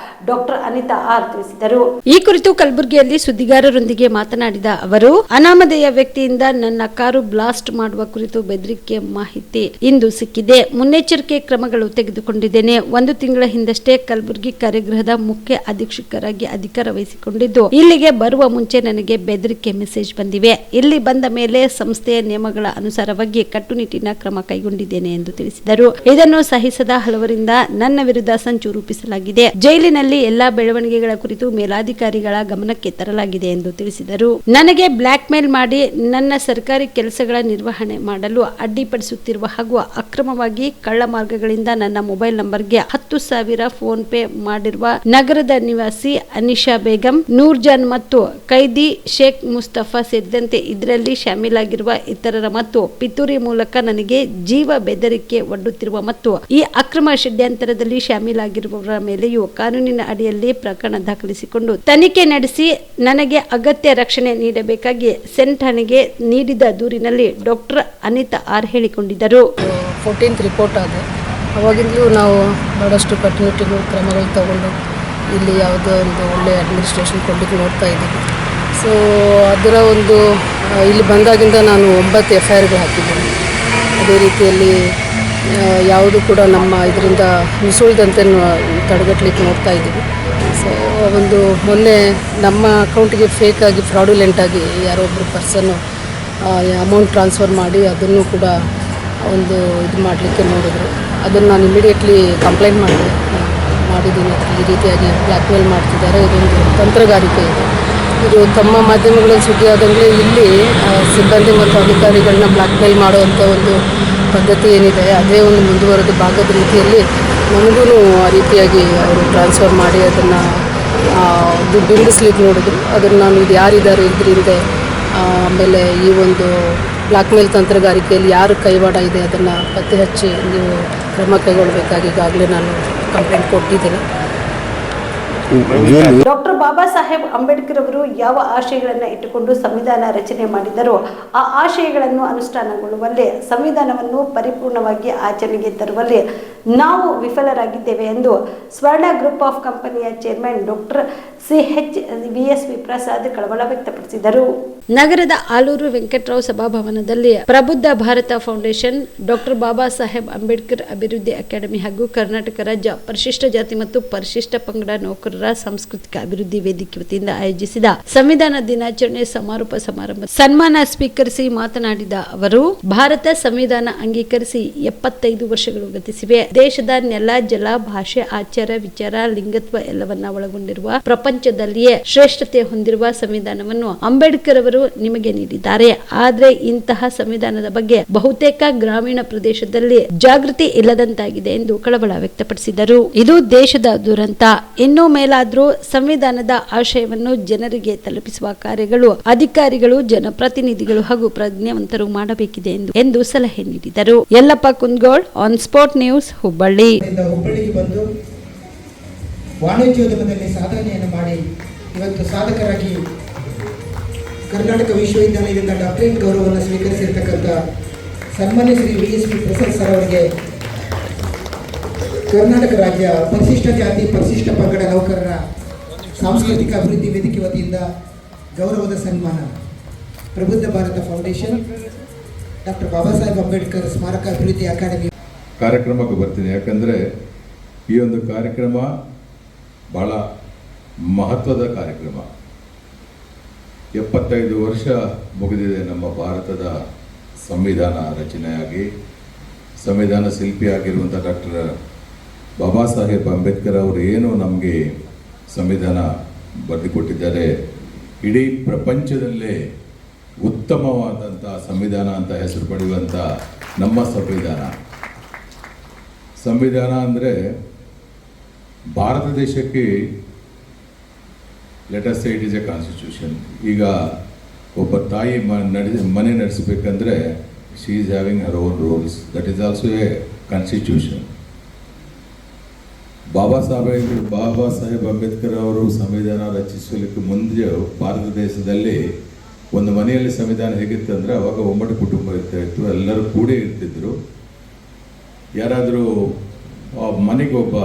S1: ಡಾಕ್ಟರ್ ಅನಿತಾ ಆರ್ ತಿಳಿಸಿದರು. ಈ ಕುರಿತು ಕಲಬುರಗಿಯಲ್ಲಿ ಸುದ್ದಿಗಾರರೊಂದಿಗೆ ಮಾತನಾಡಿದ ಅವರು, ಅನಾಮಧೇಯ ವ್ಯಕ್ತಿಯಿಂದ ನನ್ನ ಕಾರು ಬ್ಲಾಸ್ಟ್ ಮಾಡುವ ಕುರಿತು ಬೆದರಿಕೆ ಮಾಹಿತಿ ಇಂದು ಸಿಕ್ಕಿದೆ. ಮುನ್ನೆಚ್ಚರಿಕೆ ಕ್ರಮಗಳು ತೆಗೆದುಕೊಂಡಿದ್ದೇನೆ. 1 ತಿಂಗಳ ಹಿಂದಷ್ಟೇ ಕಲಬುರಗಿ ಕಾರ್ಯಾಗೃಹದ ಮುಖ್ಯ ಅಧೀಕ್ಷಕರಾಗಿ ಅಧಿಕಾರ ವಹಿಸಿಕೊಂಡಿದ್ದು, ಇಲ್ಲಿಗೆ ಬರುವ ಮುಂಚೆ ನನಗೆ ಬೆದರಿಕೆ ಮೆಸೇಜ್ ಬಂದಿವೆ. ಇಲ್ಲಿ ಬಂದ ಮೇಲೆ ಸಂಸ್ಥೆಯ ನಿಯಮಗಳ ಅನುಸಾರವಾಗಿ ಕಟ್ಟುನಿಟ್ಟಿನ ಕ್ರಮ ಕೈಗೊಂಡಿದ್ದೇನೆ ಎಂದು ತಿಳಿಸಿದರು. ಇದನ್ನು ಸಹಿಸದ ಹಲವರಿಂದ ನನ್ನ ವಿರುದ್ಧ ಸಂಚು ರೂಪಿಸಲಾಗಿದೆ. ಜೈಲಿನಲ್ಲಿ ಎಲ್ಲಾ ಬೆಳವಣಿಗೆಗಳ ಕುರಿತು ಮೇಲಾಧಿಕಾರಿಗಳ ಗಮನಕ್ಕೆ ತರಲಾಗಿದೆ ಎಂದು ತಿಳಿಸಿದರು. ನನಗೆ ಬ್ಲಾಕ್ ಮೇಲ್ ಮಾಡಿ ನನ್ನ ಸರ್ಕಾರಿ ಕೆಲಸಗಳ ನಿರ್ವಹಣೆ ಮಾಡಲು ಅಡ್ಡಿಪಡಿಸುತ್ತಿರುವ ಹಾಗೂ ಅಕ್ರಮವಾಗಿ ಕಳ್ಳ ಮಾರ್ಗಗಳಿಂದ ನನ್ನ ಮೊಬೈಲ್ ನಂಬರ್ಗೆ 10,000 ಫೋನ್ ಪೇ ಮಾಡಿರುವ ನಗರದ ನಿವಾಸಿ ಅನಿಶಾ ಬೇಗಂ, ನೂರ್ಜಾನ್ ಮತ್ತು ಕೈದಿ ಶೇಖ್ ಮುಸ್ತಫಾ ಸೇರಿದಂತೆ ಇದರಲ್ಲಿ ಶಾಮೀಲಾಗಿರುವ ಇತರರ ಮತ್ತು ಪಿತೂರಿ ಮೂಲಕ ನನಗೆ ಜೀವ ಬೆದರಿಕೆ ಒಡ್ಡುತ್ತಿರುವ ಮತ್ತು ಈ ಅಕ್ರಮ ಷಡ್ಯಂತರದಲ್ಲಿ ಶಾಮೀಲಾಗಿರುವವರ ಮೇಲೆಯೂ ಕಾನೂನಿನ ಅಡಿಯಲ್ಲಿ ಪ್ರಕರಣ ದಾಖಲಿಸಿಕೊಂಡು ತನಿಖೆ ನಡೆಸಿ ನನಗೆ ಅಗತ್ಯ ರಕ್ಷಣೆ ನೀಡಬೇಕಾಗಿ ಸೆನ್ ಠಾಣೆಗೆ ನೀಡಿದ ದೂರಿನಲ್ಲಿ ಡಾಕ್ಟರ್ ಅನಿತಾ ಆರ್ ಹೇಳಿಕೊಂಡಿದ್ದರು.
S5: 14th ರಿಪೋರ್ಟ್ ಆದ ಅವಾಗಿಂದಲೂ ನಾವು ಬಹಳಷ್ಟು ಕಟ್ಟುನಿಟ್ಟಿನ ಕ್ರಮಗಳು ತಗೊಂಡು ಇಲ್ಲಿ ಯಾವುದೋ ಒಂದು ಒಳ್ಳೆಯ ಅಡ್ಮಿನಿಸ್ಟ್ರೇಷನ್ ಕೊಡಲಿಕ್ಕೆ ನೋಡ್ತಾ ಇದ್ದೀವಿ. ಸೊ ಅದರ ಒಂದು ಇಲ್ಲಿ ಬಂದಾಗಿಂದ ನಾನು 9 FIRಗಳು ಹಾಕಿದ್ದೀನಿ. ಅದೇ ರೀತಿಯಲ್ಲಿ ಯಾವುದು ಕೂಡ ನಮ್ಮ ಇದರಿಂದ ಮಿಸುಳಿದಂತೆ ತಡೆಗಟ್ಟಲಿಕ್ಕೆ ನೋಡ್ತಾ ಇದ್ದೀವಿ. ಸೊ ಒಂದು ಮೊನ್ನೆ ನಮ್ಮ ಅಕೌಂಟಿಗೆ ಫೇಕಾಗಿ ಫ್ರಾಡುಲೆಂಟಾಗಿ ಯಾರೋ ಒಬ್ಬರು ಪರ್ಸನ್ನು ಅಮೌಂಟ್ ಟ್ರಾನ್ಸ್ಫರ್ ಮಾಡಿ ಅದನ್ನು ಕೂಡ ಒಂದು ಇದು ಮಾಡಲಿಕ್ಕೆ ನೋಡಿದ್ರು. ಅದನ್ನು ನಾನು ಇಮಿಡಿಯೇಟ್ಲಿ ಕಂಪ್ಲೇಂಟ್ ಮಾಡಿದ್ದೀನಿ. ಈ ರೀತಿಯಾಗಿ ಬ್ಲ್ಯಾಕ್ ಮೇಲ್ ಮಾಡ್ತಿದ್ದಾರೆ, ಇದೊಂದು ತಂತ್ರಗಾರಿಕೆ ಇದೆ. ಇದು ತಮ್ಮ ಮಾಧ್ಯಮಗಳಲ್ಲಿ ಸುದ್ದಿ ಆದಂಗೆ ಇಲ್ಲಿ ಸಿಬ್ಬಂದಿ ಮತ್ತು ಅಧಿಕಾರಿಗಳನ್ನ ಬ್ಲ್ಯಾಕ್ ಮೇಲ್ ಮಾಡುವಂಥ ಒಂದು ಪದ್ಧತಿ ಏನಿದೆ ಅದೇ ಒಂದು ಮುಂದುವರೆದ ಭಾಗದ ರೀತಿಯಲ್ಲಿ ನಮಗೂ ಆ ರೀತಿಯಾಗಿ ಅವರು ಟ್ರಾನ್ಸ್ಫರ್ ಮಾಡಿ ಅದನ್ನು ಬಿಂಬಿಸ್ಲಿಕ್ಕೆ ನೋಡಿದ್ರು. ಅದನ್ನು ನಾನು ಇದು ಯಾರಿದ್ದಾರೆ ಇದ್ರ ಹಿಂದೆ, ಆಮೇಲೆ ಈ ಒಂದು ಬ್ಲಾಕ್ ಮೇಲ್ ತಂತ್ರಗಾರಿಕೆಯಲ್ಲಿ ಯಾರು ಕೈವಾಡ ಇದೆ ಅದನ್ನು ಪತ್ತೆ ಹಚ್ಚಿ ನೀವು ಕ್ರಮ ಕೈಗೊಳ್ಳಬೇಕಾಗಿ ಈಗಾಗಲೇ ನಾನು ಕಂಪ್ಲೇಂಟ್ ಕೊಟ್ಟಿದ್ದೀನಿ.
S1: ಡಾಕ್ಟರ್ ಬಾಬಾ ಸಾಹೇಬ್ ಅಂಬೇಡ್ಕರ್ ಅವರು ಯಾವ ಆಶಯಗಳನ್ನು ಇಟ್ಟುಕೊಂಡು ಸಂವಿಧಾನ ರಚನೆ ಮಾಡಿದರೋ ಆ ಆಶಯಗಳನ್ನು ಅನುಷ್ಠಾನಗೊಳ್ಳುವಲ್ಲಿ, ಸಂವಿಧಾನವನ್ನು ಪರಿಪೂರ್ಣವಾಗಿ ಆಚರಣೆಗೆ ತರುವಲ್ಲಿ ನಾವು ವಿಫಲರಾಗಿದ್ದೇವೆ ಎಂದು ಸ್ವರ್ಣ ಗ್ರೂಪ್ ಆಫ್ ಕಂಪನಿಯ ಚೇರ್ಮನ್ ಡಾಕ್ಟರ್ CH.VSV ಪ್ರಸಾದ್ ಕಳವಳ ವ್ಯಕ್ತಪಡಿಸಿದರು. ನಗರದ ಆಲೂರು ವೆಂಕಟರಾವ್ ಸಭಾಭವನದಲ್ಲಿ ಪ್ರಬುದ್ಧ ಭಾರತ ಫೌಂಡೇಶನ್, ಡಾಕ್ಟರ್ ಬಾಬಾ ಸಾಹೇಬ್ ಅಂಬೇಡ್ಕರ್ ಅಭಿವೃದ್ಧಿ ಅಕಾಡೆಮಿ ಹಾಗೂ ಕರ್ನಾಟಕ ರಾಜ್ಯ ಪರಿಶಿಷ್ಟ ಜಾತಿ ಮತ್ತು ಪರಿಶಿಷ್ಟ ಪಂಗಡ ನೌಕರರ ಸಾಂಸ್ಕೃತಿಕ ಅಭಿವೃದ್ಧಿ ವೇದಿಕೆ ವತಿಯಿಂದ ಆಯೋಜಿಸಿದ ಸಂವಿಧಾನ ದಿನಾಚರಣೆ ಸಮಾರೋಪ ಸಮಾರಂಭ ಸನ್ಮಾನ ಸ್ವೀಕರಿಸಿ ಮಾತನಾಡಿದ ಅವರು, ಭಾರತ ಸಂವಿಧಾನ ಅಂಗೀಕರಿಸಿ 75 ವರ್ಷಗಳು ಗತಿಸಿವೆ. ದೇಶದ ನೆಲ, ಜಲ, ಭಾಷೆ, ಆಚಾರ, ವಿಚಾರ, ಲಿಂಗತ್ವ ಎಲ್ಲವನ್ನ ಒಳಗೊಂಡಿರುವ ಪ್ರಪಂಚದಲ್ಲಿಯೇ ಶ್ರೇಷ್ಠತೆ ಹೊಂದಿರುವ ಸಂವಿಧಾನವನ್ನು ಅಂಬೇಡ್ಕರ್ ಅವರು ನಿಮಗೆ ನೀಡಿದ್ದಾರೆ. ಆದ್ರೆ ಇಂತಹ ಸಂವಿಧಾನದ ಬಗ್ಗೆ ಬಹುತೇಕ ಗ್ರಾಮೀಣ ಪ್ರದೇಶದಲ್ಲಿ ಜಾಗೃತಿ ಇಲ್ಲದಂತಾಗಿದೆ ಎಂದು ಕಳವಳ ವ್ಯಕ್ತಪಡಿಸಿದರು. ಇದು ದೇಶದ ದುರಂತ. ಇನ್ನೂ ಮೇಲಾದ್ರೂ ಸಂವಿಧಾನದ ಆಶಯವನ್ನು ಜನರಿಗೆ ತಲುಪಿಸುವ ಕಾರ್ಯಗಳು ಅಧಿಕಾರಿಗಳು, ಜನಪ್ರತಿನಿಧಿಗಳು ಹಾಗೂ ಪ್ರಜ್ಞಾವಂತರು ಮಾಡಬೇಕಿದೆ ಎಂದು ಸಲಹೆ ನೀಡಿದರು. Yallappa Kundagol, on spot news, Hubballi.
S6: ಹುಬ್ಬಳ್ಳಿಗೆ ಬಂದು ವಾಣಿಜ್ಯೋದ್ಯಮದಲ್ಲಿ ಸಾಧನೆಯನ್ನು ಮಾಡಿ ಇವತ್ತು ಸಾಧಕರಾಗಿ ಕರ್ನಾಟಕ ವಿಶ್ವವಿದ್ಯಾಲಯದಿಂದ ಡಾಕ್ಟರೇಟ್ ಗೌರವವನ್ನು ಸ್ವೀಕರಿಸಿರ್ತಕ್ಕಂಥ ಸನ್ಮಾನ್ಯ ಶ್ರೀ VSV ಪ್ರಸಾದ್ ಸರ್ ಅವರಿಗೆ ಕರ್ನಾಟಕ ರಾಜ್ಯ ಪರಿಶಿಷ್ಟ ಜಾತಿ ಪರಿಶಿಷ್ಟ ಪಂಗಡ ನೌಕರರ ಸಾಂಸ್ಕೃತಿಕ ಅಭಿವೃದ್ಧಿ ವೇದಿಕೆ ವತಿಯಿಂದ ಗೌರವದ ಸನ್ಮಾನ. ಪ್ರಬುದ್ಧ ಭಾರತ ಫೌಂಡೇಶನ್, ಡಾಕ್ಟರ್ ಬಾಬಾ ಸಾಹೇಬ್ ಅಂಬೇಡ್ಕರ್ ಸ್ಮಾರಕ ಅಭಿವೃದ್ಧಿ ಅಕಾಡೆಮಿ
S7: ಕಾರ್ಯಕ್ರಮಕ್ಕೆ ಬರ್ತೀನಿ. ಯಾಕಂದರೆ ಈ ಒಂದು ಕಾರ್ಯಕ್ರಮ ಭಾಳ ಮಹತ್ವದ ಕಾರ್ಯಕ್ರಮ. 75 ವರ್ಷ ಮುಗಿದಿದೆ ನಮ್ಮ ಭಾರತದ ಸಂವಿಧಾನ ರಚನೆಯಾಗಿ. ಸಂವಿಧಾನ ಶಿಲ್ಪಿಯಾಗಿರುವಂಥ ಡಾಕ್ಟರ್ ಬಾಬಾ ಸಾಹೇಬ್ ಅಂಬೇಡ್ಕರ್ ಅವರು ಏನು ನಮಗೆ ಸಂವಿಧಾನ ಬರೆದುಕೊಟ್ಟಿದ್ದಾರೆ, ಇಡೀ ಪ್ರಪಂಚದಲ್ಲೇ ಉತ್ತಮವಾದಂಥ ಸಂವಿಧಾನ ಅಂತ ಹೆಸರು ಪಡೆಯುವಂಥ ನಮ್ಮ ಸಂವಿಧಾನ ಅಂದರೆ ಭಾರತ ದೇಶಕ್ಕೆ let us say it is a constitution. ಈಗ ಒಬ್ಬ ತಾಯಿ ಮನೆ ನಡೆಸಬೇಕಂದ್ರೆ she is having her own rules, that is also a constitution. Baba Saheb Ambedkar ಅವರು ಸಂವಿಧಾನ ರಚಿಸಲಿಕ್ಕೆ ಮುಂದೆ ಭಾರತ ದೇಶದಲ್ಲಿ ಒಂದು ಮನೆಯಲ್ಲಿ ಸಂವಿಧಾನ ಹೇಗಿತ್ತು ಅಂದರೆ ಅವಾಗ ಒಮ್ಮಡಿ ಕುಟುಂಬ ಇರ್ತಾಯಿತ್ತು, ಎಲ್ಲರೂ ಕೂಡೇ ಇರ್ತಿದ್ರು. ಯಾರಾದರೂ ಮನೆಗೆ ಒಬ್ಬ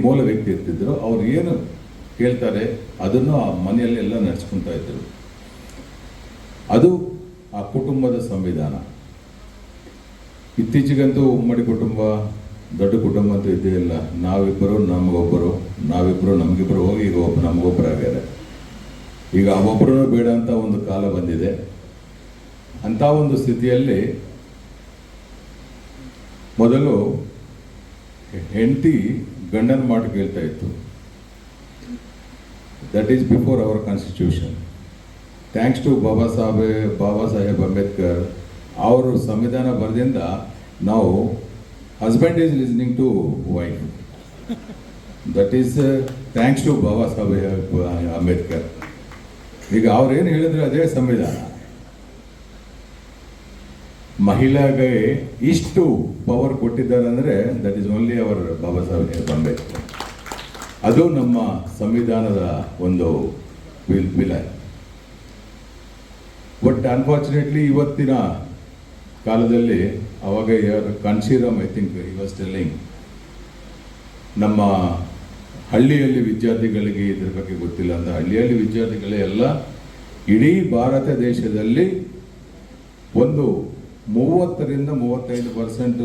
S7: ಮೂಲ ವ್ಯಕ್ತಿ ಇರ್ತಿದ್ರು, ಅವ್ರು ಏನು ಹೇಳ್ತಾರೆ ಅದನ್ನು ಆ ಮನೆಯಲ್ಲಿ ಎಲ್ಲ ನಡೆಸ್ಕೊತಾ ಇದ್ರು. ಅದು ಆ ಕುಟುಂಬದ ಸಂವಿಧಾನ. ಇತ್ತೀಚೆಗಂತೂ ಉಮ್ಮಡಿ ಕುಟುಂಬ, ದೊಡ್ಡ ಕುಟುಂಬ ಅಂತೂ ಇದ್ದೇ ಇಲ್ಲ. ನಾವಿಬ್ಬರು ನಮಗೊಬ್ಬರು, ನಾವಿಬ್ಬರು ನಮಗಿಬ್ಬರು ಹೋಗಿ ಈಗ ನಮಗೊಬ್ಬರು ಆಗ್ಯಾರೆ. ಈಗ ಒಬ್ಬರೂ ಬೇಡ ಅಂತ ಒಂದು ಕಾಲ ಬಂದಿದೆ. ಅಂಥ ಒಂದು ಸ್ಥಿತಿಯಲ್ಲಿ ಮೊದಲು ಹೆಂಡತಿ ಗಂಡನ ಮಾತು ಕೇಳ್ತಾ ಇತ್ತು. That is before our constitution. Thanks to Baba Saheb Ambedkar ಅವರು ಸಂವಿಧಾನ ಬರೆದಿಂದ ನಾವು husband is listening to wife. That is thanks to Baba Saheb Ambedkar. ಈಗ ಅವ್ರೇನು ಹೇಳಿದ್ರೆ ಅದೇ ಸಂವಿಧಾನ. ಮಹಿಳೆಗೆ ಇಷ್ಟು ಪವರ್ ಕೊಟ್ಟಿದ್ದಾರೆ ಅಂದರೆ ದಟ್ ಈಸ್ ಓನ್ಲಿ ಅವರ್ ಬಾಬಾ ಸಾಹೇಬ್ ಅಂಬೇಡ್ಕರ್. ಅದು ನಮ್ಮ ಸಂವಿಧಾನದ ಒಂದು ವಿಲ. ಬಟ್ ಅನ್ಫಾರ್ಚುನೇಟ್ಲಿ ಇವತ್ತಿನ ಕಾಲದಲ್ಲಿ ಅವಾಗ ಕಾನ್ಶಿರಾಮ್ ಐ ಥಿಂಕ್ ಈ ವಾಸ್ ಟೆಲ್ಲಿಂಗ್, ನಮ್ಮ ಹಳ್ಳಿಯಲ್ಲಿ ವಿದ್ಯಾರ್ಥಿಗಳಿಗೆ ಇದ್ರ ಬಗ್ಗೆ ಗೊತ್ತಿಲ್ಲ ಅಂತ. ಹಳ್ಳಿಯಲ್ಲಿ ವಿದ್ಯಾರ್ಥಿಗಳೇ ಎಲ್ಲ ಇಡೀ ಭಾರತ ದೇಶದಲ್ಲಿ ಒಂದು 30-35%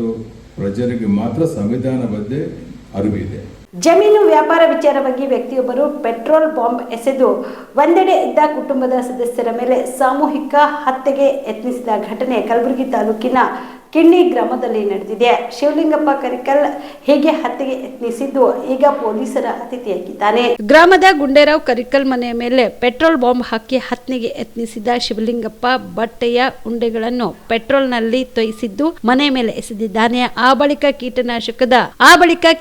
S7: ಪ್ರಜರಿಗೆ ಮಾತ್ರ ಸಂವಿಧಾನ ಬಗ್ಗೆ ಅರಿವಿದೆ.
S1: ಜಮೀನು ವ್ಯಾಪಾರ ವಿಚಾರವಾಗಿ ವ್ಯಕ್ತಿಯೊಬ್ಬರು ಪೆಟ್ರೋಲ್ ಬಾಂಬ್ ಎಸೆದು ಒಂದೆಡೆ ಇದ್ದ ಕುಟುಂಬದ ಸದಸ್ಯರ ಮೇಲೆ ಸಾಮೂಹಿಕ ಹತ್ಯೆಗೆ ಯತ್ನಿಸಿದ ಘಟನೆ ಕಲಬುರಗಿ ತಾಲೂಕಿನ ಕಿಣ್ಣಿ ಗ್ರಾಮದಲ್ಲಿ ನಡೆದಿದೆ. ಶಿವಲಿಂಗಪ್ಪ ಕರಿಕಲ್ ಹೇಗೆ ಹತ್ಯೆಗೆ ಯತ್ನಿಸಿದ್ದು ಈಗ ಪೊಲೀಸರ ಅತಿಥಿಯಾಗಿದ್ದಾನೆ. ಗ್ರಾಮದ ಗುಂಡೇರಾವ್ ಕರಿಕಲ್ ಮನೆಯ ಮೇಲೆ ಪೆಟ್ರೋಲ್ ಬಾಂಬ್ ಹಾಕಿ ಹತ್ಯೆಗೆ ಯತ್ನಿಸಿದ ಶಿವಲಿಂಗಪ್ಪ ಬಟ್ಟೆಯ ಉಂಡೆಗಳನ್ನು ಪೆಟ್ರೋಲ್ನಲ್ಲಿ ತೊಯಿಸಿದ್ದು ಮನೆ ಮೇಲೆ ಎಸೆದಿದ್ದಾನೆ. ಆ ಬಳಿಕ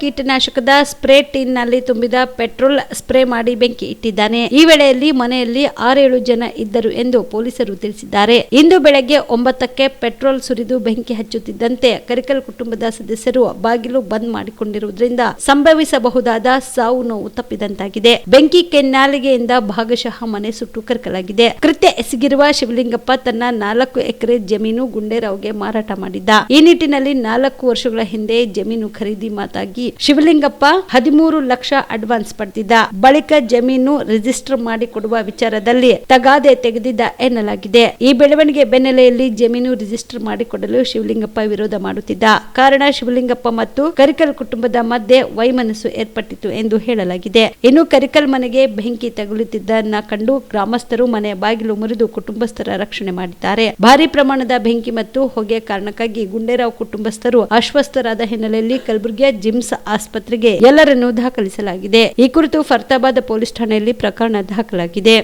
S1: ಕೀಟನಾಶಕದ ಸ್ಪ್ರೇ ಟಿನ್ ನಲ್ಲಿ ತುಂಬಿದ ಪೆಟ್ರೋಲ್ ಸ್ಪ್ರೇ ಮಾಡಿ ಬೆಂಕಿ ಇಟ್ಟಿದ್ದಾನೆ. ಈ ವೇಳೆಯಲ್ಲಿ ಮನೆಯಲ್ಲಿ 6-7 ಜನ ಇದ್ದರು ಎಂದು ಪೊಲೀಸರು ತಿಳಿಸಿದ್ದಾರೆ. ಇಂದು ಬೆಳಗ್ಗೆ 9ಕ್ಕೆ ಪೆಟ್ರೋಲ್ ಸುರಿದು ಬೆಂಕಿ ಹಚ್ಚುತ್ತಿದ್ದಂತೆ ಕರಿಕಲ್ ಕುಟುಂಬದ ಸದಸ್ಯರು ಬಾಗಿಲು ಬಂದ್ ಮಾಡಿಕೊಂಡಿರುವುದರಿಂದ ಸಂಭವಿಸಬಹುದಾದ ಸಾವು ನೋವು ತಪ್ಪಿದಂತಾಗಿದೆ. ಬೆಂಕಿ ಕೆನ್ನಾಲಿಗೆಯಿಂದ ಭಾಗಶಃ ಮನೆ ಸುಟ್ಟು ಕರಕಲಾಗಿದೆ. ಕೃತ್ಯ ಎಸಗಿರುವ ಶಿವಲಿಂಗಪ್ಪ ತನ್ನ 4 ಎಕರೆ ಜಮೀನು ಗುಂಡೇರಾವ್ಗೆ ಮಾರಾಟ ಮಾಡಿದ್ದ. ಈ ನಿಟ್ಟಿನಲ್ಲಿ 4 ವರ್ಷಗಳ ಹಿಂದೆ ಜಮೀನು ಖರೀದಿ ಮಾತಾಗಿ ಶಿವಲಿಂಗಪ್ಪ 13 ಲಕ್ಷ ಅಡ್ವಾನ್ಸ್ ಪಡೆದಿದ್ದ. ಬಳಿಕ ಜಮೀನು ರಿಜಿಸ್ಟರ್ ಮಾಡಿಕೊಡುವ ವಿಚಾರದಲ್ಲಿ ತಗಾದೆ ತೆಗೆದಿದ್ದ ಎನ್ನಲಾಗಿದೆ. ಈ ಬೆಳವಣಿಗೆ ಬೆನ್ನಲೆಯಲ್ಲಿ ಜಮೀನು ರಿಜಿಸ್ಟರ್ ಮಾಡಿಕೊಡಲು ಶಿವಲಿಂಗಪ್ಪ ವಿರೋಧ ಮಾಡುತ್ತಿದ್ದ ಕಾರಣ ಶಿವಲಿಂಗಪ್ಪ ಮತ್ತು ಕರಿಕಲ್ ಕುಟುಂಬದ ಮಧ್ಯೆ ವೈಮನಸ್ಸು ಏರ್ಪಟ್ಟಿತು ಎಂದು ಹೇಳಲಾಗಿದೆ. ಇನ್ನು ಕರಿಕಲ್ ಮನೆಗೆ ಬೆಂಕಿ ತಗುಲುತ್ತಿದ್ದನ್ನ ಕಂಡು ಗ್ರಾಮಸ್ಥರು ಮನೆಯ ಬಾಗಿಲು ಮುರಿದು ಕುಟುಂಬಸ್ಥರ ರಕ್ಷಣೆ ಮಾಡಿದ್ದಾರೆ. ಭಾರಿ ಪ್ರಮಾಣದ ಬೆಂಕಿ ಮತ್ತು ಹೊಗೆ ಕಾರಣಕ್ಕಾಗಿ ಗುಂಡೇರಾವ್ ಕುಟುಂಬಸ್ಥರು ಅಸ್ವಸ್ಥರಾದ ಹಿನ್ನೆಲೆಯಲ್ಲಿ ಕಲಬುರಗಿಯ ಜಿಮ್ಸ್ ಆಸ್ಪತ್ರೆಗೆ ಎಲ್ಲರನ್ನೂ ದಾಖಲಿಸಲಾಗಿದೆ. ಈ ಕುರಿತು ಫರ್ತಾಬಾದ್ ಪೊಲೀಸ್ ಠಾಣೆಯಲ್ಲಿ ಪ್ರಕರಣ ದಾಖಲಾಗಿದೆ.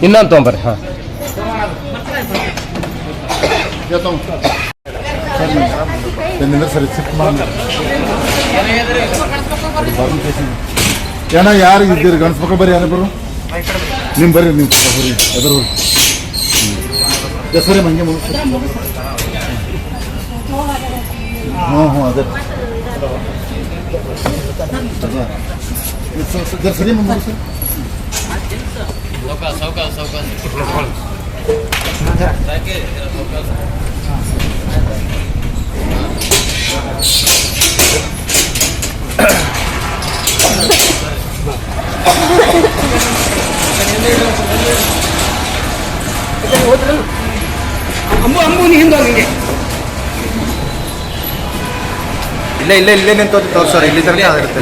S2: ಇನ್ನೊಂದು ತೊಂಬರ್ರಿ.
S4: ಏನೋ ಯಾರು ಇದ್ದೀರಿ ಗಣಸ ಮಕ್ಕಳು ಬರ್ರಿ ಏನೋ ಬರು ನಿಮ್ಮ ಬರ್ರಿ ನೀವು ಬರ್ರಿ ಎದುರು ಸರಿ ಹಂಗೆ ಅದೇ ಸರಿ
S8: ಇಲ್ಲೇ ನಿಂತು ತೋರ್ಸೋರು ಇಲ್ಲಿ ತನಕ ಆಗಿರುತ್ತೆ.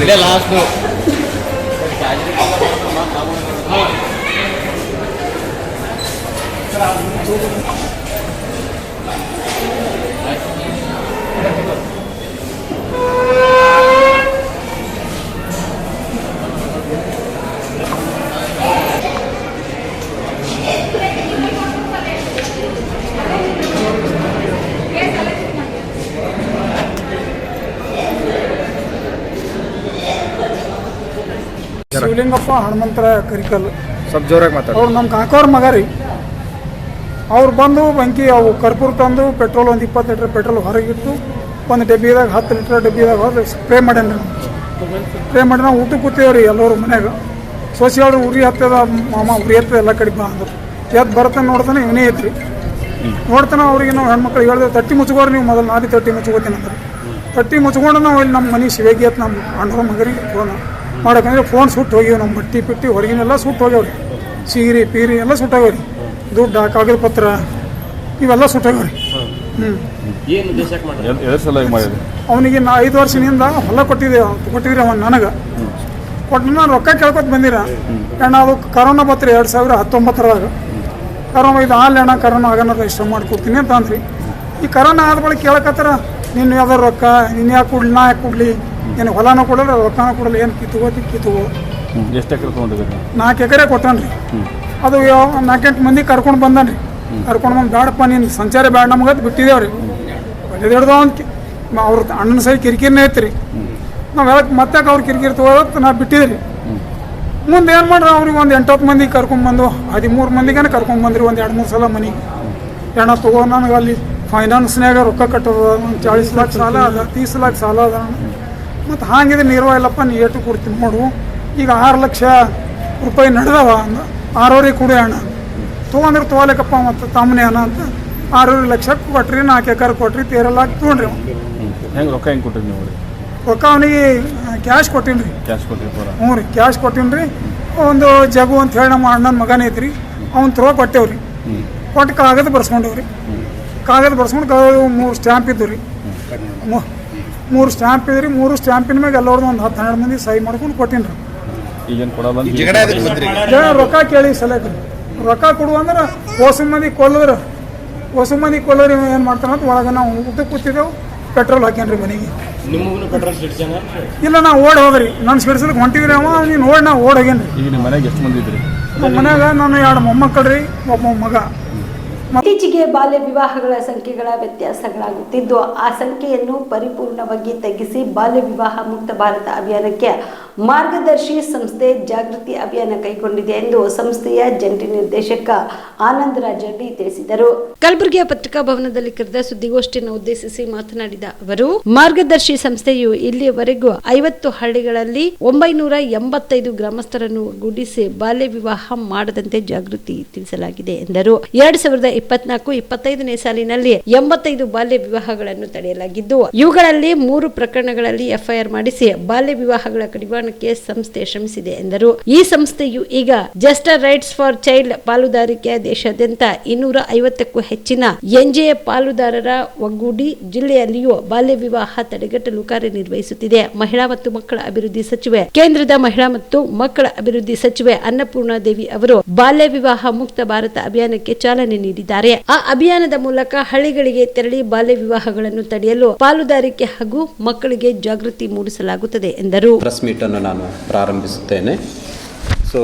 S9: ಶಿವಲಿಂಗಪ್ಪ ಹನುಮಂತರ ಕರಿಕಲ್
S8: ಸ್ವಲ್ಪ ಜೋರಾಗಿ ಮಾತಾಡಿ.
S9: ಅವ್ರು ನಮ್ಮ ಕಾಕೋರ್ ಮಗ ರೀ. ಅವ್ರು ಬಂದು ಬೆಂಕಿ ಅವು ಕರ್ಪೂರ ತಂದು ಪೆಟ್ರೋಲ್ ಒಂದು 20 ಲೀಟ್ರ್ ಪೆಟ್ರೋಲ್ ಹೊರಗಿಟ್ಟು ಒಂದು ಡಬ್ಬಿದಾಗ 10 ಲೀಟ್ರ್ ಡಬ್ಬಿದಾಗ ಹೋದ್ರೆ ಸ್ಪ್ರೇ ಮಾಡ್ಯಾನ. ಸ್ಪ್ರೇ ಮಾಡಿ ನಾವು ಊಟಕ್ಕೆ ಕೂತೀವ್ರಿ ಎಲ್ಲರೂ ಮನ್ಯಾಗ. ಸೋಸಿಯವ್ರು ಉರಿ ಹತ್ತದ ಮಾಮ ಉರಿ ಹತ್ತದ ಎಲ್ಲ ಕಡೆ ಬಾ ಅಂದರು. ಎದ್ದು ಬರ್ತಾನೆ ನೋಡ್ತಾನೆ ಇವನೇ ಐತ್ರಿ. ನೋಡ್ತಾನೆ ಅವ್ರಿಗೆ ನಾವು ಹೆಣ್ಮಕ್ಳಿಗೆ ಹೇಳಿದ್ರೆ ತಟ್ಟಿ ಮುಚ್ಕೋರಿ ನೀವು ಮೊದಲು ನಾದಿ ತಟ್ಟಿ ಮುಚ್ಕೋತೀನಿ ಅಂದ್ರೆ ತಟ್ಟಿ ಮುಚ್ಕೊಂಡು ನಾವು ಇಲ್ಲಿ ನಮ್ಮ ಮನೆ ಶಿವೇಗಿ ಅಂತ ನಮ್ಮ ಅಣ್ಣರ ಮಗರಿಗೆ ಫೋನ್ ಮಾಡೋಕಂದ್ರೆ ಫೋನ್ ಸುಟ್ಟು ಹೋಗ್ಯವು. ನಮ್ಮ ಬಟ್ಟಿ ಪಿಟ್ಟಿ ಹೊರಗಿನೆಲ್ಲ ಸುಟ್ಟು ಹೋಗ್ಯಾವ್ರಿ. ಸೀರೆ ಪೀರಿ ಎಲ್ಲ ಸುಟ್ಟೋಗ್ಯಾವ್ರಿ. ದುಡ್ಡು ಕಾಗದ ಪತ್ರ ಇವೆಲ್ಲ ಸುಟ್ಟೋಗ್ಯಾವ್ರಿ. ಅವನಿಗೆ 5 ವರ್ಷದಿಂದ ಹೊಲ ಕೊಟ್ಟಿದ್ರಿ ಅವನು ನನಗೆ ಕೊಟ್ಟು ನಾನು ರೊಕ್ಕ ಕೇಳ್ಕೊತ ಬಂದಿರ ಅಣ್ಣ. ಅದು ಕರೋನಾ ಬತ್ರಿ 2019 ಕರೋನಾ ಇದು ಅಣ್ಣ ಕರೋನಾ ಆಗನ ರಿಜಿಸ್ಟರ್ ಮಾಡಿಕೊಡ್ತೀನಿ ಅಂತ ಅಂದ್ರಿ. ಈ ಕರೋನಾ ಆದ ಬಳಿಕ ಕೇಳಕತ್ತಾರ ನೀನು ಯಾವ್ದಾರು ರೊಕ್ಕ ನೀನು ಯಾಕೆ ಕೊಡ್ಲಿ ನಾ ಯಾಕೆ ಕೊಡ್ಲಿ ಏನು ಹೊಲನೂ ಕೊಡಲ್ಲ ರೊಕ್ಕನೂ ಕೊಡಲ್ಲ ಏನು ಕಿತ್ತುಗೋ.
S3: ಎಷ್ಟು ಎಕರೆ ತೊಗೊಂಡಿದ್ದೀರಿ?
S9: 4 ಎಕರೆ ಕೊಟ್ಟನ್ರಿ. ಅದು 4-8 ಮಂದಿ ಕರ್ಕೊಂಡು ಬಂದನ್ರಿ. ಕರ್ಕೊಂಡು ಬಂದು ಬೇಡಪ್ಪ ನೀನು ಸಂಚಾರ ಬೇಡ ನಮ್ಗದು ಬಿಟ್ಟಿದ್ದೇವ್ರಿ. ಹಿಡ್ದು ಅವ್ರ ಅಣ್ಣನ ಸೈ ಕಿರಿಕಿರಿನೇ ಐತ್ರಿ. ನಾವು ಹೇಳಕ್ಕೆ ಮತ್ತೆ ಅವ್ರು ಕಿರಿಕಿರಿ ತಗೋದು ನಾ ಬಿಟ್ಟಿದ್ರಿ. ಮುಂದೆ ಏನು ಮಾಡ್ರಿ ಅವ್ರಿಗೆ ಒಂದು 8-10 ಮಂದಿ ಕರ್ಕೊಂಡ್ಬಂದು 13 ಮಂದಿಗೇನೆ ಕರ್ಕೊಂಡ್ಬಂದ್ರಿ. ಒಂದು 2-3 ಸಲ ಮನೆಗೆ ಹೆಣ ತಗೋ ನನಗೆ ಅಲ್ಲಿ ಫೈನಾನ್ಸ್ನಾಗ ರೊಕ್ಕ ಕಟ್ಟೋದು. ಒಂದು 40 ಲಕ್ಷ ಸಾಲ ಅದ, 30 ಲಕ್ಷ ಸಾಲ ಅದ. ಮತ್ತು ಹಾಗಿದ್ರೆ ನೀರು ಇಲ್ಲಪ್ಪ ನೀ ಏಟು ಕೊಡ್ತೀನಿ ನೋಡು, ಈಗ 6 ಲಕ್ಷ ರೂಪಾಯಿ ನಡೆದವ ಅಂದ 6 ಕೊಡಿ ಅಣ್ಣ ತೊಗೊಂಡ್ರೆ ತೊಗೊಲಿಕ್ಕಪ್ಪ ಮತ್ತು ತಮ್ಮನೇ ಅಣ್ಣ ಅಂತ 6 ಲಕ್ಷ ಕೊಟ್ರಿ, 4 ಎಕರೆ ಕೊಟ್ರಿ, 13 ಲಾಖ ತೊಗೊಂಡ್ರಿ
S8: ಹೆಂಗೆ ರೊಕ್ಕ ಹೆಂಗೆ ಕೊಟ್ಟಿರಿ ನೀವು?
S9: ರೊಕ್ಕ ಅವನಿಗೆ ಕ್ಯಾಶ್ ಕೊಟ್ಟೀನಿ ರೀ.
S8: ಕ್ಯಾಶ್ ಕೊಟ್ಟಿರಿ ಪೂರ?
S9: ಹ್ಞೂ ರೀ, ಕ್ಯಾಶ್ ಕೊಟ್ಟೀನಿ ರೀ. ಒಂದು ಜಗು ಅಂತ ಹೇಳಿ ನಮ್ಮ ಅಣ್ಣನ ಮಗನ ಐತ್ರಿ, ಅವ್ನು ಥ್ರೋ ಕೊಟ್ಟೇವ್ರಿ. ಕೊಟ್ಟು ಕಾಗದ ಬರ್ಸ್ಕೊಂಡೇವ್ರಿ. ಕಾಗದ ಬರ್ಸ್ಕೊಂಡು 3 ಸ್ಟ್ಯಾಂಪ್ ಇದ್ದು ರೀ. 3 ಸ್ಟ್ಯಾಂಪ್ ಇದ್ರಿ. 3 ಸ್ಟ್ಯಾಂಪಿನ ಮ್ಯಾಗ ಎಲ್ಲರದ್ದು ಒಂದು 10-12 ಮಂದಿ ಸಹಿ ಮಾಡ್ಕೊಂಡು ಕೊಟ್ಟೀನಿ ರೀ.
S8: ಈಗೇನು ಕೊಡಲ್ಲ
S9: ಜನ ರೊಕ್ಕ ಕೇಳಿ ಸಲಕ ರೊಕ್ಕ ಕೊಡು ಅಂದ್ರೆ ಹೊಸ ಮಂದಿ ಕೊಲ್ಲದ್ರ ಏನು ಮಾಡ್ತಾರ ಅಂತ ಒಳಗೆ ನಾವು ಊಟಕ್ಕೆ ಕೂತಿದ್ದೆವು. ಪೆಟ್ರೋಲ್ ಹಾಕ್ಯಾನ್ರಿ ಮನೆಗೆ. ಇಲ್ಲ, ನಾವು ಓಡಿ ಹೋದ್ರಿ. ನಾನು ಸಿಡ್ಸಲಿಕ್ಕೆ ಹೊಂಟಿದ್ರಿ. ನೀನು ನೋಡಿ ನಾ ಓಡಿ ಹೋಗ್ಯಾನ್ರಿ.
S8: ಈಗ ನಿಮ್ಮ ಮನೆಗೆ ಎಷ್ಟು ಮಂದಿ ಇದ್ರಿ?
S9: ನಮ್ಮ ಮನ್ಯಾಗ ನಾನು 2 ಮೊಮ್ಮಕ್ಕಳು ರೀ, ಒಬ್ಬ ಮಗ.
S1: ಇತ್ತೀಚೆಗೆ ಬಾಲ್ಯ ವಿವಾಹಗಳ ಸಂಖ್ಯೆಗಳ ವ್ಯತ್ಯಾಸಗಳಾಗುತ್ತಿದ್ದು, ಆ ಸಂಖ್ಯೆಯನ್ನು ಪರಿಪೂರ್ಣವಾಗಿ ತಗ್ಗಿಸಿ ಬಾಲ್ಯ ವಿವಾಹ ಮುಕ್ತ ಭಾರತ ಅಭಿಯಾನಕ್ಕೆ ಮಾರ್ಗದರ್ಶಿ ಸಂಸ್ಥೆ ಜಾಗೃತಿ ಅಭಿಯಾನ ಕೈಗೊಂಡಿದೆ ಎಂದು ಸಂಸ್ಥೆಯ ಜಂಟಿ ನಿರ್ದೇಶಕ ಆನಂದ್ ರಾಜಡ್ಡಿ ತಿಳಿಸಿದರು. ಕಲಬುರಗಿಯ ಪತ್ರಿಕಾ ಭವನದಲ್ಲಿ ಕರೆದ ಸುದ್ದಿಗೋಷ್ಠಿಯನ್ನು ಉದ್ದೇಶಿಸಿ ಮಾತನಾಡಿದ ಅವರು, ಮಾರ್ಗದರ್ಶಿ ಸಂಸ್ಥೆಯು ಇಲ್ಲಿಯವರೆಗೂ 50 ಹಳ್ಳಿಗಳಲ್ಲಿ 985 ಗ್ರಾಮಸ್ಥರನ್ನು ಒಗ್ಗೂಡಿಸಿ ಬಾಲ್ಯ ವಿವಾಹ ಮಾಡದಂತೆ ಜಾಗೃತಿ ತಿಳಿಸಲಾಗಿದೆ ಎಂದರು. 2024-25ನೇ ಸಾಲಿನಲ್ಲಿ 85 ಬಾಲ್ಯ ವಿವಾಹಗಳನ್ನು ತಡೆಯಲಾಗಿದ್ದು, ಇವುಗಳಲ್ಲಿ 3 ಪ್ರಕರಣಗಳಲ್ಲಿ ಎಫ್ಐಆರ್ ಮಾಡಿಸಿ ಬಾಲ್ಯ ವಿವಾಹಗಳ ಕಡಿವಾಣಕ್ಕೆ ಸಂಸ್ಥೆ ಶ್ರಮಿಸಿದೆ ಎಂದರು. ಈ ಸಂಸ್ಥೆಯು ಈಗ ಜಸ್ಟರ್ ರೈಟ್ಸ್ ಫಾರ್ ಚೈಲ್ಡ್ ಪಾಲುದಾರಿಕೆ ದೇಶಾದ್ಯಂತ 250ಕ್ಕೂ ಹೆಚ್ಚಿನ ಎನ್ಜಿಒ ಪಾಲುದಾರರ ಒಗ್ಗೂಡಿ ಜಿಲ್ಲೆಯಲ್ಲಿಯೂ ಬಾಲ್ಯ ವಿವಾಹ ತಡೆಗಟ್ಟಲು ಕಾರ್ಯನಿರ್ವಹಿಸುತ್ತಿದೆ. ಮಹಿಳಾ ಮತ್ತು ಮಕ್ಕಳ ಅಭಿವೃದ್ಧಿ ಸಚಿವೆ, ಕೇಂದ್ರದ ಮಹಿಳಾ ಮತ್ತು ಮಕ್ಕಳ ಅಭಿವೃದ್ಧಿ ಸಚಿವೆ ಅನ್ನಪೂರ್ಣಾ ದೇವಿ ಅವರು ಬಾಲ್ಯ ವಿವಾಹ ಮುಕ್ತ ಭಾರತ ಅಭಿಯಾನಕ್ಕೆ ಚಾಲನೆ ನೀಡಿದ್ದಾರೆ. ಆ ಅಭಿಯಾನದ ಮೂಲಕ ಹಳ್ಳಿಗಳಿಗೆ ತೆರಳಿ ಬಾಲ್ಯ ವಿವಾಹಗಳನ್ನು ತಡೆಯಲು ಪಾಲುದಾರಿಕೆ ಹಾಗೂ ಮಕ್ಕಳಿಗೆ ಜಾಗೃತಿ ಮೂಡಿಸಲಾಗುತ್ತದೆ ಎಂದರು.
S10: ಪ್ರೆಸ್ ಮೀಟ್ ಅನ್ನು ನಾನು ಪ್ರಾರಂಭಿಸುತ್ತೇನೆ.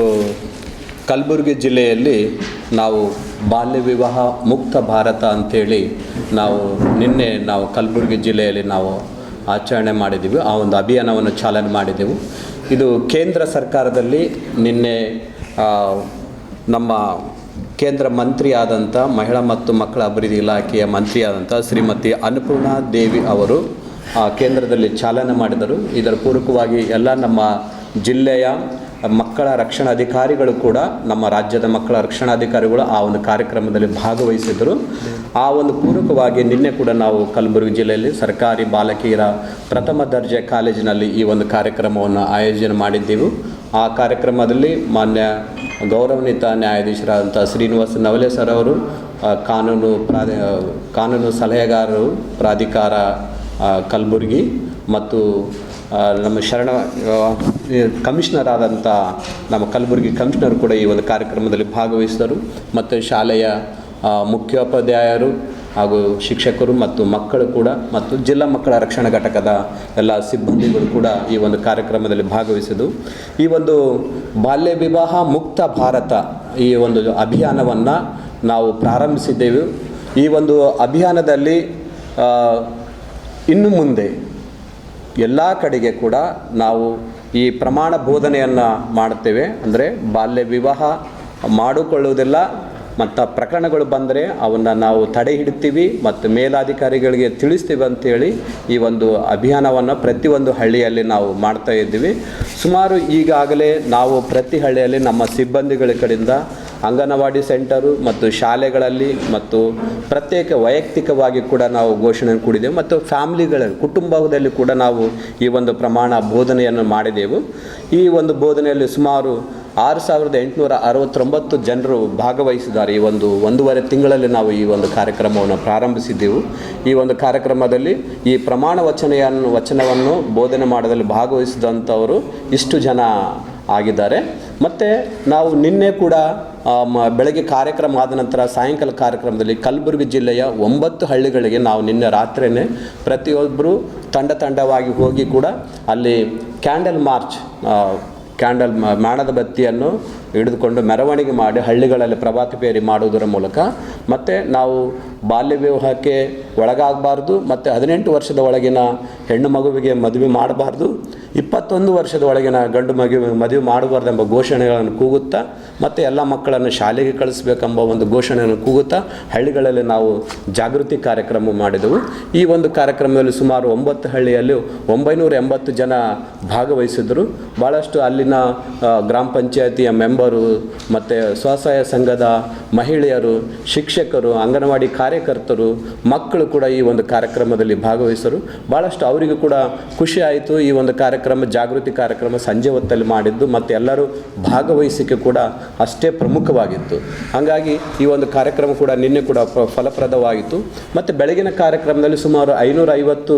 S10: ಕಲಬುರಗಿ ಜಿಲ್ಲೆಯಲ್ಲಿ ನಾವು ಬಾಲ್ಯ ವಿವಾಹ ಮುಕ್ತ ಭಾರತ ಅಂಥೇಳಿ ನಿನ್ನೆ ಕಲಬುರಗಿ ಜಿಲ್ಲೆಯಲ್ಲಿ ನಾವು ಆಚರಣೆ ಮಾಡಿದ್ದೀವಿ. ಆ ಒಂದು ಅಭಿಯಾನವನ್ನು ಚಾಲನೆ ಮಾಡಿದೆವು. ಇದು ಕೇಂದ್ರ ಸರ್ಕಾರದಲ್ಲಿ ನಿನ್ನೆ ನಮ್ಮ ಕೇಂದ್ರ ಮಂತ್ರಿಯಾದಂಥ ಮಹಿಳಾ ಮತ್ತು ಮಕ್ಕಳ ಅಭಿವೃದ್ಧಿ ಇಲಾಖೆಯ ಮಂತ್ರಿಯಾದಂಥ ಶ್ರೀಮತಿ ಅನ್ನಪೂರ್ಣಾ ದೇವಿ ಅವರು ಕೇಂದ್ರದಲ್ಲಿ ಚಾಲನೆ ಮಾಡಿದರು. ಇದರ ಪೂರಕವಾಗಿ ಎಲ್ಲ ನಮ್ಮ ಜಿಲ್ಲೆಯ ಮಕ್ಕಳ ರಕ್ಷಣಾಧಿಕಾರಿಗಳು ಕೂಡ, ನಮ್ಮ ರಾಜ್ಯದ ಮಕ್ಕಳ ರಕ್ಷಣಾಧಿಕಾರಿಗಳು ಆ ಒಂದು ಕಾರ್ಯಕ್ರಮದಲ್ಲಿ ಭಾಗವಹಿಸಿದರು. ಆ ಒಂದು ಪೂರಕವಾಗಿ ನಿನ್ನೆ ಕೂಡ ನಾವು ಕಲಬುರಗಿ ಜಿಲ್ಲೆಯಲ್ಲಿ ಸರ್ಕಾರಿ ಬಾಲಕಿಯರ ಪ್ರಥಮ ದರ್ಜೆ ಕಾಲೇಜಿನಲ್ಲಿ ಈ ಒಂದು ಕಾರ್ಯಕ್ರಮವನ್ನು ಆಯೋಜನೆ ಮಾಡಿದ್ದೆವು. ಆ ಕಾರ್ಯಕ್ರಮದಲ್ಲಿ ಮಾನ್ಯ ಗೌರವಾನ್ವಿತ ನ್ಯಾಯಾಧೀಶರಾದಂಥ ಶ್ರೀನಿವಾಸ ನವಲೆ ಸರ್ ಅವರು, ಕಾನೂನು ಸಲಹೆಗಾರರು ಪ್ರಾಧಿಕಾರ ಕಲಬುರಗಿ ಮತ್ತು ನಮ್ಮ ಕಮಿಷನರ್ ಆದಂಥ ನಮ್ಮ ಕಲಬುರಗಿ ಕಮಿಷನರ್ ಕೂಡ ಈ ಒಂದು ಕಾರ್ಯಕ್ರಮದಲ್ಲಿ ಭಾಗವಹಿಸಿದರು. ಮತ್ತು ಶಾಲೆಯ ಮುಖ್ಯೋಪಾಧ್ಯಾಯರು ಹಾಗೂ ಶಿಕ್ಷಕರು ಮತ್ತು ಮಕ್ಕಳು ಕೂಡ, ಮತ್ತು ಜಿಲ್ಲಾ ಮಕ್ಕಳ ರಕ್ಷಣಾ ಘಟಕದ ಎಲ್ಲ ಸಿಬ್ಬಂದಿಗಳು ಕೂಡ ಈ ಒಂದು ಕಾರ್ಯಕ್ರಮದಲ್ಲಿ ಭಾಗವಹಿಸಿದ್ದು, ಈ ಒಂದು ಬಾಲ್ಯ ವಿವಾಹ ಮುಕ್ತ ಭಾರತ ಈ ಒಂದು ಅಭಿಯಾನವನ್ನು ನಾವು ಪ್ರಾರಂಭಿಸಿದ್ದೇವೆ. ಈ ಒಂದು ಅಭಿಯಾನದಲ್ಲಿ ಇನ್ನು ಮುಂದೆ ಎಲ್ಲ ಕಡೆಗೆ ಕೂಡ ನಾವು ಈ ಪ್ರಮಾಣ ಬೋಧನೆಯನ್ನು ಮಾಡುತ್ತೇವೆ. ಅಂದರೆ ಬಾಲ್ಯ ವಿವಾಹ ಮಾಡಿಕೊಳ್ಳುವುದಿಲ್ಲ ಮತ್ತು ಪ್ರಕರಣಗಳು ಬಂದರೆ ಅವನ್ನು ನಾವು ತಡೆ ಹಿಡಿತೀವಿ ಮತ್ತು ಮೇಲಾಧಿಕಾರಿಗಳಿಗೆ ತಿಳಿಸ್ತೀವಿ ಅಂಥೇಳಿ ಈ ಒಂದು ಅಭಿಯಾನವನ್ನು ಪ್ರತಿಯೊಂದು ಹಳ್ಳಿಯಲ್ಲಿ ನಾವು ಮಾಡ್ತಾ ಇದ್ದೀವಿ. ಸುಮಾರು ಈಗಾಗಲೇ ನಾವು ಪ್ರತಿ ಹಳ್ಳಿಯಲ್ಲಿ ನಮ್ಮ ಸಿಬ್ಬಂದಿಗಳ ಕಡೆಯಿಂದ ಅಂಗನವಾಡಿ ಸೆಂಟರು ಮತ್ತು ಶಾಲೆಗಳಲ್ಲಿ ಮತ್ತು ಪ್ರತ್ಯೇಕ ವೈಯಕ್ತಿಕವಾಗಿ ಕೂಡ ನಾವು ಘೋಷಣೆ ಕೂಡಿದೆವು. ಮತ್ತು ಕುಟುಂಬದಲ್ಲಿ ಕೂಡ ನಾವು ಈ ಒಂದು ಪ್ರಮಾಣ ಬೋಧನೆಯನ್ನು ಮಾಡಿದೆವು. ಈ ಒಂದು ಬೋಧನೆಯಲ್ಲಿ ಸುಮಾರು 6869 ಜನರು ಭಾಗವಹಿಸಿದ್ದಾರೆ. ಈ ಒಂದೂವರೆ ತಿಂಗಳಲ್ಲಿ ನಾವು ಈ ಒಂದು ಕಾರ್ಯಕ್ರಮವನ್ನು ಪ್ರಾರಂಭಿಸಿದ್ದೆವು. ಈ ಒಂದು ಕಾರ್ಯಕ್ರಮದಲ್ಲಿ ಈ ಪ್ರಮಾಣ ವಚನವನ್ನು ಬೋಧನೆ ಮಾಡೋದಲ್ಲಿ ಭಾಗವಹಿಸಿದಂಥವರು ಇಷ್ಟು ಜನ ಆಗಿದ್ದಾರೆ. ಮತ್ತು ನಾವು ನಿನ್ನೆ ಕೂಡ ಬೆಳಗ್ಗೆ ಕಾರ್ಯಕ್ರಮ ಆದ ನಂತರ ಸಾಯಂಕಾಲ ಕಾರ್ಯಕ್ರಮದಲ್ಲಿ ಕಲಬುರಗಿ ಜಿಲ್ಲೆಯ 9 ಹಳ್ಳಿಗಳಿಗೆ ನಾವು ನಿನ್ನೆ ರಾತ್ರಿಯೇ ಪ್ರತಿಯೊಬ್ಬರು ತಂಡವಾಗಿ ಹೋಗಿ ಕೂಡ ಅಲ್ಲಿ ಕ್ಯಾಂಡಲ್ ಮಾರ್ಚ್, ಮೇಣದ ಬತ್ತಿಯನ್ನು ಹಿಡಿದುಕೊಂಡು ಮೆರವಣಿಗೆ ಮಾಡಿ ಹಳ್ಳಿಗಳಲ್ಲಿ ಪ್ರಭಾತ ಪೇರಿ ಮಾಡುವುದರ ಮೂಲಕ, ಮತ್ತು ನಾವು ಬಾಲ್ಯ ವಿವಾಹಕ್ಕೆ ಒಳಗಾಗಬಾರ್ದು ಮತ್ತು 18 ವರ್ಷದ ಒಳಗಿನ ಹೆಣ್ಣು ಮಗುವಿಗೆ ಮದುವೆ ಮಾಡಬಾರ್ದು, 21 ವರ್ಷದ ಒಳಗಿನ ಗಂಡು ಮದುವೆ ಮಾಡಬಾರ್ದೆಂಬ ಘೋಷಣೆಗಳನ್ನು ಕೂಗುತ್ತಾ ಮತ್ತು ಎಲ್ಲ ಮಕ್ಕಳನ್ನು ಶಾಲೆಗೆ ಕಳಿಸ್ಬೇಕೆಂಬ ಒಂದು ಘೋಷಣೆಯನ್ನು ಕೂಗುತ್ತಾ ಹಳ್ಳಿಗಳಲ್ಲಿ ನಾವು ಜಾಗೃತಿ ಕಾರ್ಯಕ್ರಮ ಮಾಡಿದೆವು. ಈ ಒಂದು ಕಾರ್ಯಕ್ರಮದಲ್ಲಿ ಸುಮಾರು 9 ಹಳ್ಳಿಯಲ್ಲಿ 980 ಜನ ಭಾಗವಹಿಸಿದರು. ಭಾಳಷ್ಟು ಅಲ್ಲಿನ ಗ್ರಾಮ ಪಂಚಾಯತಿಯ ಮೆಂಬರು ಮತ್ತು ಸ್ವಸಹಾಯ ಸಂಘದ ಮಹಿಳೆಯರು, ಶಿಕ್ಷಕರು, ಅಂಗನವಾಡಿ ಕಾರ್ಯಕರ್ತರು, ಮಕ್ಕಳು ಕೂಡ ಈ ಒಂದು ಕಾರ್ಯಕ್ರಮದಲ್ಲಿ ಭಾಗವಹಿಸರು. ಭಾಳಷ್ಟು ಅವರಿಗೂ ಕೂಡ ಖುಷಿ ಆಯಿತು. ಈ ಒಂದು ಕಾರ್ಯಕ್ರಮ ಜಾಗೃತಿ ಕಾರ್ಯಕ್ರಮ ಸಂಜೆ ಹೊತ್ತಲ್ಲಿ ಮಾಡಿದ್ದು ಮತ್ತು ಎಲ್ಲರೂ ಭಾಗವಹಿಸಿಕೆ ಕೂಡ ಅಷ್ಟೇ ಪ್ರಮುಖವಾಗಿತ್ತು. ಹಾಗಾಗಿ ಈ ಒಂದು ಕಾರ್ಯಕ್ರಮ ಕೂಡ ನಿನ್ನೆ ಕೂಡ ಫಲಪ್ರದವಾಗಿತ್ತು. ಮತ್ತು ಬೆಳಗಿನ ಕಾರ್ಯಕ್ರಮದಲ್ಲಿ ಸುಮಾರು 550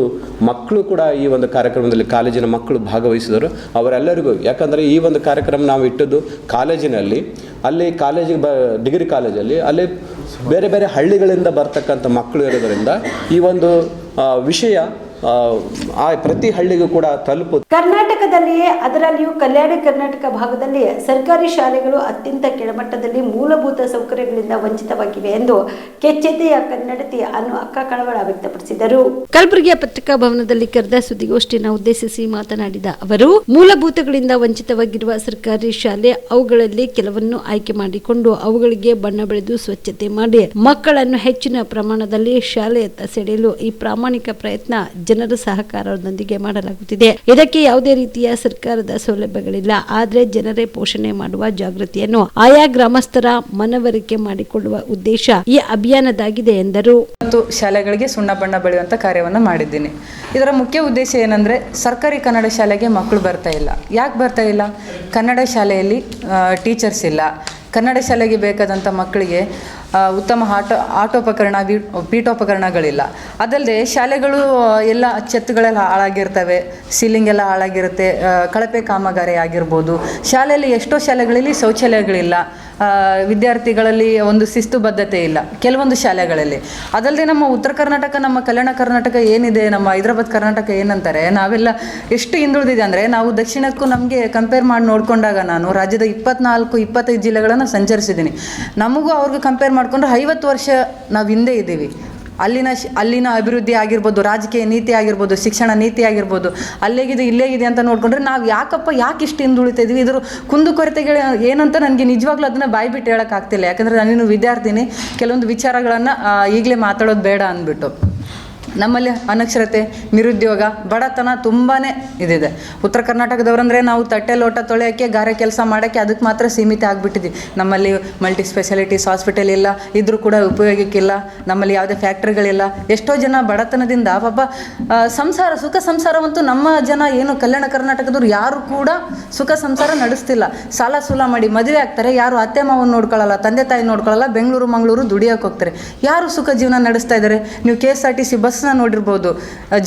S10: ಮಕ್ಕಳು ಕೂಡ ಈ ಒಂದು ಕಾರ್ಯಕ್ರಮದಲ್ಲಿ ಕಾಲೇಜಿನ ಮಕ್ಕಳು ಭಾಗವಹಿಸಿದರು. ಅವರೆಲ್ಲರಿಗೂ, ಯಾಕಂದರೆ ಈ ಒಂದು ಕಾರ್ಯಕ್ರಮ ನಾವು ಇಟ್ಟದ್ದು ಕಾಲೇಜಿನಲ್ಲಿ, ಅಲ್ಲಿ ಕಾಲೇಜಿಗೆ ಡಿಗ್ರಿ ಕಾಲೇಜಲ್ಲಿ ಅಲ್ಲಿ ಬೇರೆ ಬೇರೆ ಹಳ್ಳಿಗಳಿಂದ ಬರ್ತಕ್ಕಂಥ ಮಕ್ಕಳು ಇರೋದರಿಂದ ಈ ಒಂದು ವಿಷಯ ಪ್ರತಿ ಹಳ್ಳಿಗೂ ಕೂಡ ತಲುಪು.
S1: ಕರ್ನಾಟಕದಲ್ಲಿಯೇ ಅದರಲ್ಲಿಯೂ ಕಲ್ಯಾಣ ಕರ್ನಾಟಕ ಭಾಗದಲ್ಲಿ ಸರ್ಕಾರಿ ಶಾಲೆಗಳು ಅತ್ಯಂತ ಕೆಳಮಟ್ಟದಲ್ಲಿ ಮೂಲಭೂತ ಸೌಕರ್ಯಗಳಿಂದ ವಂಚಿತವಾಗಿವೆ ಎಂದು ಕೆಚ್ಚೆದೆಯ ಕನ್ನಡತಿ ಅನ್ನು ಅಕ್ಕ ಕಳವಳ ವ್ಯಕ್ತಪಡಿಸಿದರು. ಕಲಬುರಗಿಯ ಪತ್ರಿಕಾ ಭವನದಲ್ಲಿ ಕರೆದ ಸುದ್ದಿಗೋಷ್ಠಿಯನ್ನು ಉದ್ದೇಶಿಸಿ ಮಾತನಾಡಿದ ಅವರು, ಮೂಲಭೂತಗಳಿಂದ ವಂಚಿತವಾಗಿರುವ ಸರ್ಕಾರಿ ಶಾಲೆ ಅವುಗಳಲ್ಲಿ ಕೆಲವನ್ನು ಆಯ್ಕೆ ಮಾಡಿಕೊಂಡು ಅವುಗಳಿಗೆ ಬಣ್ಣ ಬಳಿದು ಸ್ವಚ್ಛತೆ ಮಾಡಿ ಮಕ್ಕಳನ್ನು ಹೆಚ್ಚಿನ ಪ್ರಮಾಣದಲ್ಲಿ ಶಾಲೆಯತ್ತ ಸೆಳೆಯಲು ಈ ಪ್ರಾಮಾಣಿಕ ಪ್ರಯತ್ನ ಜನರ ಸಹಕಾರದೊಂದಿಗೆ ಮಾಡಲಾಗುತ್ತಿದೆ. ಇದಕ್ಕೆ ಯಾವುದೇ ರೀತಿಯ ಸರ್ಕಾರದ ಸೌಲಭ್ಯಗಳಿಲ್ಲ. ಆದರೆ ಜನರೇ ಪೋಷಣೆ ಮಾಡುವ ಜಾಗೃತಿಯನ್ನು ಆಯಾ ಗ್ರಾಮಸ್ಥರ ಮನವರಿಕೆ ಮಾಡಿಕೊಳ್ಳುವ ಉದ್ದೇಶ ಈ ಅಭಿಯಾನದಾಗಿದೆ ಎಂದರು.
S11: ಶಾಲೆಗಳಿಗೆ ಸುಣ್ಣ ಬಣ್ಣ ಬಳಿಯುವಂತ ಕಾರ್ಯವನ್ನು ಮಾಡಿದ್ದೀನಿ. ಇದರ ಮುಖ್ಯ ಉದ್ದೇಶ ಏನಂದ್ರೆ, ಸರ್ಕಾರಿ ಕನ್ನಡ ಶಾಲೆಗೆ ಮಕ್ಕಳು ಬರ್ತಾ ಇಲ್ಲ. ಯಾಕೆ ಬರ್ತಾ ಇಲ್ಲ? ಕನ್ನಡ ಶಾಲೆಯಲ್ಲಿ ಟೀಚರ್ಸ್ ಇಲ್ಲ. ಕನ್ನಡ ಶಾಲೆಗೆ ಬೇಕಾದಂಥ ಮಕ್ಕಳಿಗೆ ಉತ್ತಮ ಆಟೋಪಕರಣ, ಪೀಠೋಪಕರಣಗಳಿಲ್ಲ. ಅದಲ್ಲದೆ ಶಾಲೆಗಳು ಎಲ್ಲ ಛತ್ತುಗಳೆಲ್ಲ ಹಾಳಾಗಿರ್ತವೆ, ಸೀಲಿಂಗ್ ಎಲ್ಲ ಹಾಳಾಗಿರುತ್ತೆ, ಕಳಪೆ ಕಾಮಗಾರಿ ಆಗಿರ್ಬೋದು. ಶಾಲೆಯಲ್ಲಿ ಎಷ್ಟೋ ಶಾಲೆಗಳಲ್ಲಿ ಶೌಚಾಲಯಗಳಿಲ್ಲ, ವಿದ್ಯಾರ್ಥಿಗಳಲ್ಲಿ ಒಂದು ಶಿಸ್ತುಬದ್ಧತೆ ಇಲ್ಲ ಕೆಲವೊಂದು ಶಾಲೆಗಳಲ್ಲಿ. ಅದಲ್ಲದೆ ನಮ್ಮ ಉತ್ತರ ಕರ್ನಾಟಕ, ನಮ್ಮ ಕಲ್ಯಾಣ ಕರ್ನಾಟಕ ಏನಿದೆ, ನಮ್ಮ ಹೈದರಾಬಾದ್ ಕರ್ನಾಟಕ ಏನಂತಾರೆ, ನಾವೆಲ್ಲ ಎಷ್ಟು ಹಿಂದುಳಿದಿದೆ ಅಂದರೆ, ನಾವು ದಕ್ಷಿಣಕ್ಕೂ ನಮಗೆ ಕಂಪೇರ್ ಮಾಡಿ ನೋಡಿಕೊಂಡಾಗ ನಾನು ರಾಜ್ಯದ 24-25 ಜಿಲ್ಲೆಗಳನ್ನು ಸಂಚರಿಸಿದ್ದೀನಿ. ನಮಗೂ ಅವ್ರಿಗೂ ಕಂಪೇರ್ ಮಾಡಿಕೊಂಡ್ರೆ 50 ವರ್ಷ ನಾವು ಹಿಂದೆ ಇದ್ದೀವಿ. ಅಲ್ಲಿನ ಅಭಿವೃದ್ಧಿ ಆಗಿರ್ಬೋದು, ರಾಜಕೀಯ ನೀತಿ ಆಗಿರ್ಬೋದು, ಶಿಕ್ಷಣ ನೀತಿ ಆಗಿರ್ಬೋದು, ಅಲ್ಲೇಗಿದೆ ಇಲ್ಲೇಗಿದೆ ಅಂತ ನೋಡಿಕೊಂಡ್ರೆ ನಾವು ಯಾಕೆ ಇಷ್ಟು ಹಿಂದುಳಿತಾ ಇದ್ದೀವಿ, ಇದ್ರ ಕುಂದುಕೊರತೆಗಳು ಏನಂತ ನನಗೆ ನಿಜವಾಗ್ಲೂ ಅದನ್ನು ಬಾಯ್ಬಿಟ್ಟು ಹೇಳೋಕ್ಕಾಗ್ತಿಲ್ಲ. ಯಾಕಂದರೆ ನಾನಿನ್ನು ವಿದ್ಯಾರ್ಥಿನಿ, ಕೆಲವೊಂದು ವಿಚಾರಗಳನ್ನು ಈಗಲೇ ಮಾತಾಡೋದು ಬೇಡ ಅಂದ್ಬಿಟ್ಟು. ನಮ್ಮಲ್ಲಿ ಅನಕ್ಷರತೆ, ನಿರುದ್ಯೋಗ, ಬಡತನ ತುಂಬಾ ಇದಿದೆ. ಉತ್ತರ ಕರ್ನಾಟಕದವರಂದರೆ ನಾವು ತಟ್ಟೆ ಲೋಟ ತೊಳೆಯೋಕ್ಕೆ, ಗಾರೆ ಕೆಲಸ ಮಾಡೋಕ್ಕೆ ಅದಕ್ಕೆ ಮಾತ್ರ ಸೀಮಿತ ಆಗಿಬಿಟ್ಟಿದ್ದೀವಿ. ನಮ್ಮಲ್ಲಿ ಮಲ್ಟಿ ಸ್ಪೆಷಾಲಿಟೀಸ್ ಹಾಸ್ಪಿಟಲ್ ಇಲ್ಲ, ಇದ್ರೂ ಕೂಡ ಉಪಯೋಗಕ್ಕಿಲ್ಲ. ನಮ್ಮಲ್ಲಿ ಯಾವುದೇ ಫ್ಯಾಕ್ಟ್ರಿಗಳಿಲ್ಲ. ಎಷ್ಟೋ ಜನ ಬಡತನದಿಂದ ಪಾಪ ಸುಖ ಸಂಸಾರವಂತೂ ನಮ್ಮ ಜನ ಏನು ಕಲ್ಯಾಣ ಕರ್ನಾಟಕದವ್ರು ಯಾರು ಕೂಡ ಸುಖ ಸಂಸಾರ ನಡೆಸ್ತಿಲ್ಲ. ಸಾಲ ಸೂಲ ಮಾಡಿ ಮದುವೆ ಆಗ್ತಾರೆ, ಯಾರು ಅತ್ತೆ ಮಾವನ್ನ ನೋಡ್ಕೊಳ್ಳಲ್ಲ, ತಂದೆ ತಾಯಿ ನೋಡ್ಕೊಳ್ಳಲ್ಲ, ಬೆಂಗಳೂರು ಮಂಗಳೂರು ದುಡಿಯೋಕೆ ಹೋಗ್ತಾರೆ. ಯಾರು ಸುಖ ಜೀವನ ನಡೆಸ್ತಾ ಇದ್ದಾರೆ? ನೀವು KSRTC ಬಸ್ ನೋಡಿರ್ಬೋದು,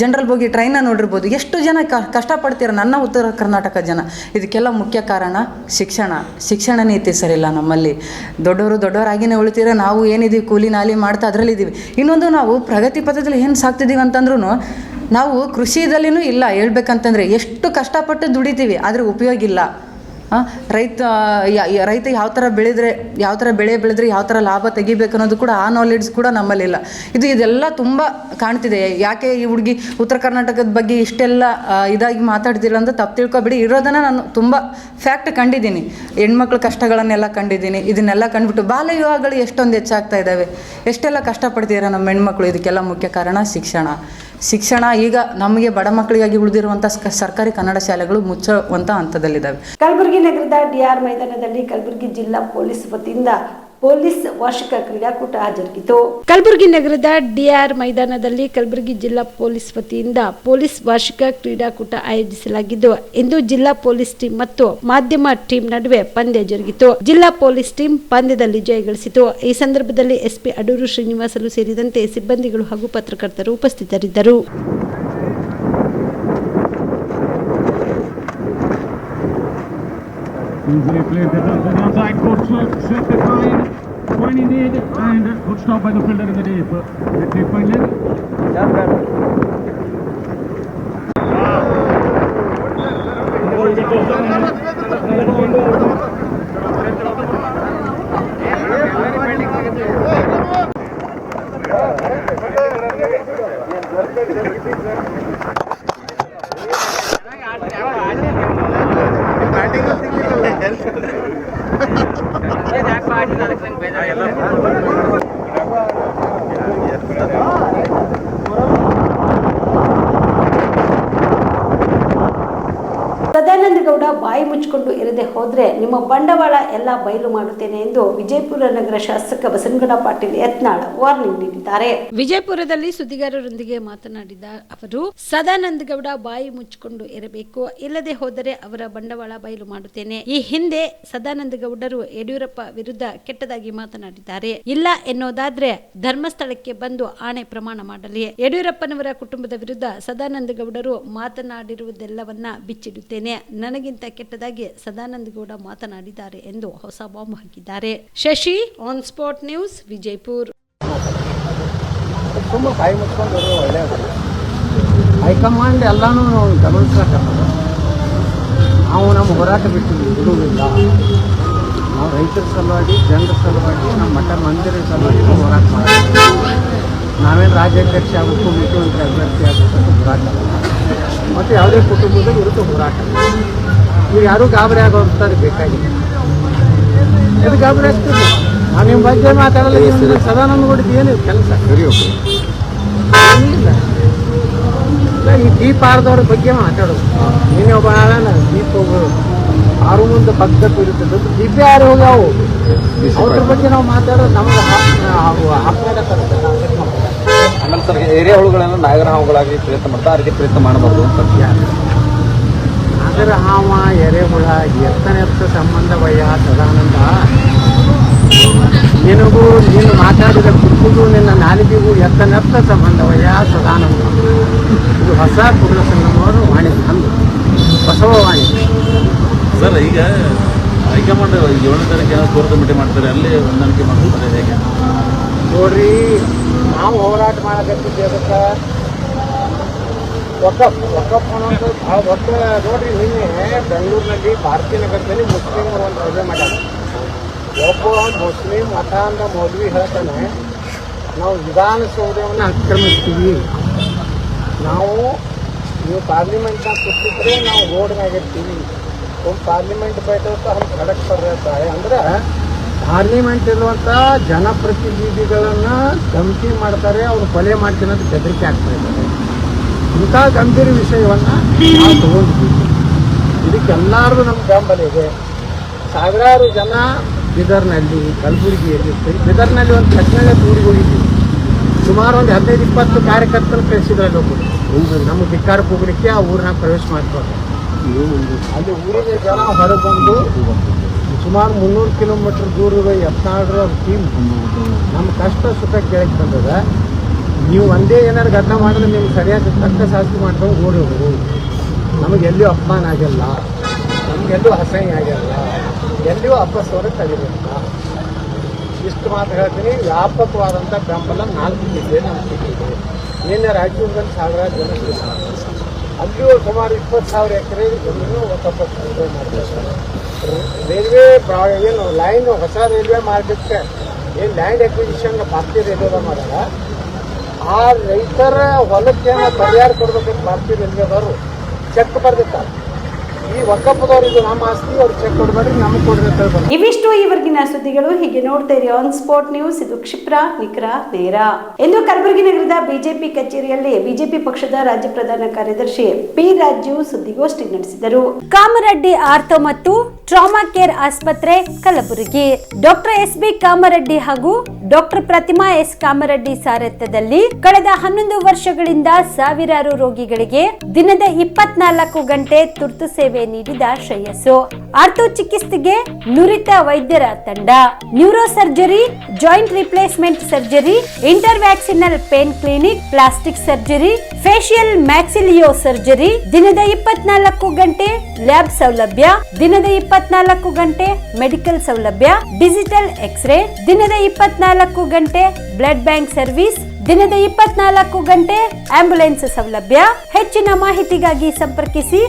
S11: ಜನರಲ್ ಬೋಗಿ ಟ್ರೈನ ನೋಡಿರ್ಬೋದು. ಎಷ್ಟು ಜನ ಕಷ್ಟಪಡ್ತೀರ ನನ್ನ ಉತ್ತರ ಕರ್ನಾಟಕ ಜನ. ಇದಕ್ಕೆಲ್ಲ ಮುಖ್ಯ ಕಾರಣ ಶಿಕ್ಷಣ ನೀತಿ ಸರಿಯಿಲ್ಲ. ನಮ್ಮಲ್ಲಿ ದೊಡ್ಡವರಾಗಿನೇ ಉಳಿತೀರ, ನಾವು ಏನಿದ್ದೀವಿ ಕೂಲಿ ನಾಲಿ ಮಾಡ್ತಾ ಅದರಲ್ಲಿದ್ದೀವಿ. ಇನ್ನೊಂದು, ನಾವು ಪ್ರಗತಿ ಪಥದಲ್ಲಿ ಏನು ಸಾಕ್ತಿದ್ದೀವಿ ಅಂತಂದ್ರೂ ನಾವು ಕೃಷಿದಲ್ಲಿನೂ ಇಲ್ಲ. ಹೇಳ್ಬೇಕಂತಂದರೆ ಎಷ್ಟು ಕಷ್ಟಪಟ್ಟು ದುಡಿತೀವಿ, ಆದರೆ ಉಪಯೋಗ ಇಲ್ಲ. ರೈತ ಯಾವ ಥರ ಬೆಳೆ ಬೆಳೆದ್ರೆ ಯಾವ ಥರ ಲಾಭ ತೆಗಿಬೇಕು ಅನ್ನೋದು ಕೂಡ ಆ ನಾಲೆಡ್ಜ್ ಕೂಡ ನಮ್ಮಲ್ಲಿಲ್ಲ. ಇದೆಲ್ಲ ತುಂಬ ಕಾಣ್ತಿದೆ. ಯಾಕೆ ಈ ಹುಡುಗಿ ಉತ್ತರ ಕರ್ನಾಟಕದ ಬಗ್ಗೆ ಇಷ್ಟೆಲ್ಲ ಇದಾಗಿ ಮಾತಾಡ್ತಿಲ್ಲ ಅಂತ ತಪ್ಪು ತಿಳ್ಕೊಬೇಡಿ. ಇರೋದನ್ನು ನಾನು ತುಂಬ ಫ್ಯಾಕ್ಟ್ ಕಂಡಿದ್ದೀನಿ. ಹೆಣ್ಮಕ್ಳ ಕಷ್ಟಗಳನ್ನೆಲ್ಲ ಕಂಡಿದ್ದೀನಿ. ಇದನ್ನೆಲ್ಲ ಕಂಡುಬಿಟ್ಟು ಬಾಲ್ಯ ವಿವಾಹಗಳು ಎಷ್ಟೊಂದು ಹೆಚ್ಚಾಗ್ತಾ ಇದ್ದಾವೆ. ಎಷ್ಟೆಲ್ಲ ಕಷ್ಟಪಡ್ತಿದ್ದಾರೆ ನಮ್ಮ ಹೆಣ್ಮಕ್ಳು. ಇದಕ್ಕೆಲ್ಲ ಮುಖ್ಯ ಕಾರಣ ಶಿಕ್ಷಣ. ಈಗ ನಮಗೆ ಬಡ ಮಕ್ಕಳಿಗಾಗಿ ಉಳಿದಿರುವಂಥ ಸರ್ಕಾರಿ ಕನ್ನಡ ಶಾಲೆಗಳು ಮುಚ್ಚುವಂಥ ಹಂತದಲ್ಲಿದ್ದಾವೆ.
S1: ಕಲಬುರಗಿ ನಗರದ DR ಮೈದಾನದಲ್ಲಿ ಕಲಬುರಗಿ ಜಿಲ್ಲಾ ಪೊಲೀಸ್ ವತಿಯಿಂದ ಪೊಲೀಸ್ ವಾರ್ಷಿಕ ಕ್ರೀಡಾಕೂಟ ಜರುಗಿತು. ಕಲಬುರಗಿ ನಗರದ DR ಮೈದಾನದಲ್ಲಿ ಕಲಬುರಗಿ ಜಿಲ್ಲಾ ಪೊಲೀಸ್ ವತಿಯಿಂದ ಪೊಲೀಸ್ ವಾರ್ಷಿಕ ಕ್ರೀಡಾಕೂಟ ಆಯೋಜಿಸಲಾಗಿದ್ದು, ಇಂದು ಜಿಲ್ಲಾ ಪೊಲೀಸ್ ಟೀಮ್ ಮತ್ತು ಮಾಧ್ಯಮ ಟೀಮ್ ನಡುವೆ ಪಂದ್ಯ ಜರುಗಿತು. ಜಿಲ್ಲಾ ಪೊಲೀಸ್ ಟೀಮ್ ಪಂದ್ಯದಲ್ಲಿ ಜಯಗಳಿಸಿತು. ಈ ಸಂದರ್ಭದಲ್ಲಿ SP ಅಡೂರು ಶ್ರೀನಿವಾಸಲು ಸೇರಿದಂತೆ ಸಿಬ್ಬಂದಿಗಳು ಹಾಗೂ ಪತ್ರಕರ್ತರು ಉಪಸ್ಥಿತರಿದ್ದರು.
S8: Easily played the ball to the outside, good swept it fine, when he did, and good stop by the fielder in the deep. Victory final.
S1: ಬಾಯಿ ಮುಚ್ಚಿಕೊಂಡು ಇರದೆ ಹೋದ್ರೆ ನಿಮ್ಮ ಬಂಡವಾಳ ಎಲ್ಲ ಬಯಲು ಮಾಡುತ್ತೇನೆ ಎಂದು ವಿಜಯಪುರ ನಗರ ಶಾಸಕ ಬಸನಗೌಡ ಪಾಟೀಲ್ ಯತ್ನಾಳ್ ವಾರ್ನಿಂಗ್ ನೀಡಿದ್ದಾರೆ. ವಿಜಯಪುರದಲ್ಲಿ ಸುದ್ದಿಗಾರರೊಂದಿಗೆ ಮಾತನಾಡಿದ ಅವರು, ಸದಾನಂದ ಗೌಡ ಬಾಯಿ ಮುಚ್ಚಿಕೊಂಡು ಇರಬೇಕು, ಇಲ್ಲದೆ ಹೋದರೆ ಅವರ ಬಂಡವಾಳ ಬಯಲು ಮಾಡುತ್ತೇನೆ. ಈ ಹಿಂದೆ ಸದಾನಂದ ಗೌಡರು ಯಡಿಯೂರಪ್ಪ ವಿರುದ್ಧ ಕೆಟ್ಟದಾಗಿ ಮಾತನಾಡಿದ್ದಾರೆ. ಇಲ್ಲ ಎನ್ನುವುದಾದ್ರೆ ಧರ್ಮಸ್ಥಳಕ್ಕೆ ಬಂದು ಆಣೆ ಪ್ರಮಾಣ ಮಾಡಲಿ. ಯಡಿಯೂರಪ್ಪನವರ ಕುಟುಂಬದ ವಿರುದ್ಧ ಸದಾನಂದ ಗೌಡರು ಮಾತನಾಡಿರುವುದೆಲ್ಲವನ್ನ ಬಿಚ್ಚಿಡುತ್ತೇನೆ. ನನಗಿಂತ ಕೆಟ್ಟದಾಗಿ ಸದಾನಂದ ಗೌಡ ಮಾತನಾಡಿದ್ದಾರೆ ಎಂದು ಹೊಸ ಬಾಂಬ್ ಹಾಕಿದ್ದಾರೆ. Shashi, on spot news, Vijayapura.
S12: High command ಎಲ್ಲಾನು ಗಮನಿಸ್ಲಾಕತ್ತದ. ನಾವು ನಮ್ಮ ಹೋರಾಟ ಬಿಡುವುದಿಲ್ಲ. ನಾವು ರೈತರ ಸಲುವಾಗಿ, ಜನರ ಸಲುವಾಗಿ, ನಮ್ಮ ಮಠ ಮಂದಿರ ಸಲುವಾಗಿ ಹೋರಾಟ ಮಾಡ್ತೀವಿ. ನಾವೇನು ರಾಜ್ಯಾಧ್ಯಕ್ಷ ಆಗಬೇಕು, ಮುಖ್ಯಮಂತ್ರಿ ಅಭ್ಯರ್ಥಿ ಆಗಬೇಕು ಹೋರಾಟ ಮತ್ತು ಯಾವುದೇ ಕುಟುಂಬದ ವಿರುದ್ಧ ಹೋರಾಟ. ನೀವು ಯಾರೂ ಗಾಬರಿ ಆಗೋಂಥದ್ದು ಬೇಕಾಗಿದೆ. ಅದು ಗಾಬರಿ ಆಗ್ತದೆ. ನಾವು ನಿಮ್ಮ ಬಗ್ಗೆ ಮಾತಾಡಲ್ಲ. ಸದಾನಂದ ಗೌಡದ್ದು ಏನು ಕೆಲಸ ಏನಿಲ್ಲ. ಈ ದೀಪ ಆರ್ದವ್ರ ಬಗ್ಗೆ ಮಾತಾಡೋದು. ನೀನೇ ಒಬ್ಬ ದೀಪ ಹೋಗೋದು ಆರು ಮುಂದೆ ಪಕ್ಕಕ್ಕೆ ಇರುತ್ತದೆ. ದೀಪ ಯಾರು ಹೋಗ್ಯಾವು ಅವ್ರ ಬಗ್ಗೆ ನಾವು ಮಾತಾಡೋದು ನಮ್ಗೆ ಆಮೇಲೆ ಸರ್ ಏರಿಯಾ ಹುಳುಗಳೆಲ್ಲ ನಾಗರ ಹಾವುಗಳಾಗಿ ಪ್ರಯತ್ನ ಮಾಡ್ತಾ ಅದಕ್ಕೆ ಪ್ರಯತ್ನ ಮಾಡಬಾರ್ದು ಅಂತ. ನಾಗರ ಹಾವ, ಎರೆಹುಳ ಎತ್ತ ಸಂಬಂಧವಯ್ಯ ಸದಾನಂದ. ನಿನಗೂ ನೀನು ಮಾತಾಡಿದ ಕುಟುಂಬಗೂ ನಿನ್ನ ನಾಲಿಗೆಗೂ ಎತ್ತ ಸಂಬಂಧವಯ್ಯ ಸದಾನಂದ. ಇದು ಹೊಸ ಕುರುಡ ಸಂಗಮವರು ವಾಣಿ ಅಂದು ಬಸವವಾಣಿ.
S13: ಸರ್, ಈಗ ಹೈಕಮಾಂಡ್ 7ನೇ ತಾರೀಕು ಕೋರ್ಟ್ ಕಮಿಟಿ ಮಾಡ್ತಾರೆ, ಅಲ್ಲಿ ಹೊಂದಾಣಿಕೆ ಮಾಡ್ತಾರೆ ಹೇಗೆ
S12: ನೋಡ್ರಿ? ನಾವು ಹೋರಾಟ ಮಾಡಕತ್ತಿದ್ದೇವೆ ಸರ್. ಒಕ್ಕಪ್ ಅನ್ನೋದು ಒಟ್ಟು ನೋಡ್ರಿ. ನಿನ್ನೆ ಬೆಂಗಳೂರಿನಲ್ಲಿ ಭಾರತೀಯ ನಗರದಲ್ಲಿ ಮುಸ್ಲಿಮರು ಒಂದು ಸಭೆ ಮಾಡ್ಯಾರ. ಒಬ್ಬ ಮುಸ್ಲಿಂ ಮಠ ಅಂದ ಮೌಲ್ವಿ ಹೇಳ್ತಾನೆ, ನಾವು ವಿಧಾನಸೌಧವನ್ನು ಆಕ್ರಮಿಸ್ತೀವಿ. ನೀವು ಪಾರ್ಲಿಮೆಂಟ್ನಾಗ ಕೂತಿದ್ರೆ ನಾವು ರೋಡ್ನಾಗ ಇರ್ತೀವಿ. ಪಾರ್ಲಿಮೆಂಟ್ ಬೈಠಕ ಹಂಗೆ ಖಡಕ್ ಬರ್ತಾರೆ ಅಂದ್ರೆ ಪಾರ್ಲಿಮೆಂಟ್ ಇರುವಂಥ ಜನಪ್ರತಿನಿಧಿಗಳನ್ನು ಧಮಕಿ ಮಾಡ್ತಾರೆ, ಅವ್ರು ಕೊಲೆ ಮಾಡ್ತೀನಿ ಅಂತ ಬೆದರಿಕೆ ಆಗ್ತಾ ಇದ್ದಾರೆ. ಇಂಥ ಗಂಭೀರ ವಿಷಯವನ್ನು ನಾವು ತಗೊಂಡಿದ್ದೀವಿ. ಇದಕ್ಕೆಲ್ಲರಿಗೂ ನಮ್ಮ ಬೆಂಬಲ ಇದೆ. ಸಾವಿರಾರು ಜನ ಬೀದರ್ನಲ್ಲಿ, ಕಲಬುರಗಿಯಲ್ಲಿ, ಬೀದರ್ನಲ್ಲಿ ಒಂದು ಘಟನೆ ಊರಿಗೆ ಹೋಗಿದ್ದೀವಿ. ಸುಮಾರು ಒಂದು 15-20 ಕಾರ್ಯಕರ್ತರು ಕಳಿಸಿದ್ರಲ್ಲಿ ಒಬ್ಬರು ನಮ್ಮ ಧಿಕ್ಕಾರಕ್ಕೆ ಹೋಗ್ಲಿಕ್ಕೆ ಆ ಊರನ್ನ ಪ್ರವೇಶ ಮಾಡ್ತಾರೆ. ಅಲ್ಲಿ ಊರಿನ ಜನ ಹೊರಬಂದು ಸುಮಾರು 300 ಕಿಲೋಮೀಟರ್ ದೂರದ ಯತ್ನಾಳರ ಟೀಮ್ ನಮ್ಮ ಕಷ್ಟ ಸುಖ ಕೇಳಕ್ಕೆ ಬಂದದ. ನೀವು ಒಂದೇ ಏನಾದ್ರು ಘಟನೆ ಮಾಡಿದ್ರೆ ನಿಮ್ಗೆ ಸರಿಯಾದ ತಕ್ಕ ಶಾಸ್ತಿ ಮಾಡ್ಕೊಂಡು ಓಡಿ ಹೋಗೋದು. ನಮಗೆಲ್ಲೂ ಅಪಮಾನ ಆಗಿಲ್ಲ, ನಮಗೆಲ್ಲೂ ಅಸಹ್ಯ ಆಗಿಲ್ಲ, ಎಲ್ಲಿಯೂ ಅಪಸ್ವರ ತಗಿರಲಿಲ್ಲ. ಇಷ್ಟು ಮಾತು ಹೇಳ್ತೀನಿ. ವ್ಯಾಪಕವಾದಂಥ ಬೆಂಬಲ 4 ಜಿಲ್ಲೆ ನಮ್ಗೆ ಸಿಕ್ಕಿದೆ. ನಿನ್ನೆ ರಾಯಚೂರಿನಲ್ಲಿ ಸಾವಿರಾರು ಜನ ಸಿಗ್ತಾರೆ. ಅಲ್ಲಿಯೂ ಸುಮಾರು 20,000 ಎಕರೆ ಜಮೀನು ಒತ್ತಪಟ್ಟು ಮಾಡ್ತಾರೆ. ರೈಲ್ವೆ ಏನು ಲೈನ್ ಹೊಸ ರೈಲ್ವೆ ಮಾಡಲಿಕ್ಕೆ ಏನು ಲ್ಯಾಂಡ್ ಎಕ್ವಿಸಿಷನ್ ಭಾರತೀಯ ರೈಲ್ವೆ ಮಾಡ್ಯಾರ. ಆ ರೈತರ ಹೊಲಕ್ಕೆ ಪರಿಹಾರ ಕೊಡ್ಬೇಕಂತ ಭಾರತೀಯ ರೈಲ್ವೆದವರು ಚೆಕ್ ಬರ್ದಿರ್ತಾರೆ. ಈ ಒಕ್ಕಪ್ಪದವ್ರು ಇದು ನಮ್ಮ ಆಸ್ತಿ, ಅವ್ರು ಚೆಕ್ ಕೊಡ್ಬೇಡ್ರಿ, ನಮಗೆ ಕೊಡ್ರಿ ಅಂತ ಹೇಳ್ತಾರೆ.
S1: ಇವಿಷ್ಟು ಇವರೆಗಿನ ಸುದ್ದಿಗಳು. ಹೀಗೆ ನೋಡ್ತಾ ಇರಿ ಆನ್ ಸ್ಪಾಟ್ ನ್ಯೂಸ್. ಇದು ಕ್ಷಿಪ್ರ, ನಿಖರ, ನೇರ. ಇಂದು ಕಲಬುರಗಿ ನಗರದ ಬಿಜೆಪಿ ಕಚೇರಿಯಲ್ಲಿ ಬಿಜೆಪಿ ಪಕ್ಷದ ರಾಜ್ಯ ಪ್ರಧಾನ ಕಾರ್ಯದರ್ಶಿ ಪಿ ರಾಜು ಸುದ್ದಿಗೋಷ್ಠಿ ನಡೆಸಿದರು. ಕಾಮರೆಡ್ಡಿ ಆರ್ಥೋ ಮತ್ತು ಟ್ರಾಮಾ ಕೇರ್ ಆಸ್ಪತ್ರೆ ಕಲಬುರಗಿ. Doctor S B. ಕಾಮರೆಡ್ಡಿ ಹಾಗೂ ಡಾಕ್ಟರ್ ಪ್ರತಿಮಾ ಎಸ್. ಕಾಮರೆಡ್ಡಿ ಸಾರಥ್ಯದಲ್ಲಿ ಕಳೆದ 11 ವರ್ಷಗಳಿಂದ ಸಾವಿರಾರು ರೋಗಿಗಳಿಗೆ ದಿನದ 24 ಗಂಟೆ ತುರ್ತು ಸೇವೆ ನೀಡಿದ ಶ್ರೇಯಸ್ಸು. ಆರ್ಥೋ ಚಿಕಿತ್ಸೆಗೆ ನುರಿತ ವೈದ್ಯರ ತಂಡ. Neuro surgery, joint replacement surgery, interventional pain clinic, plastic surgery, facial maxillo surgery, ದಿನದ 24 ಗಂಟೆ ಲ್ಯಾಬ್ ಸೌಲಭ್ಯ, ದಿನದ 24 ಗಂಟೆ ಮೆಡಿಕಲ್ ಸೌಲಭ್ಯ, ಡಿಜಿಟಲ್ ಎಕ್ಸ್ರೇ, ದಿನದ 24 ಗಂಟೆ ಬ್ಲಡ್ ಬ್ಯಾಂಕ್ ಸರ್ವಿಸ್, ದಿನದ 24 ಗಂಟೆ ಆಂಬ್ಯುಲೆನ್ಸ್ ಸೌಲಭ್ಯ. ಹೆಚ್ಚಿನ ಮಾಹಿತಿಗಾಗಿ ಸಂಪರ್ಕಿಸಿ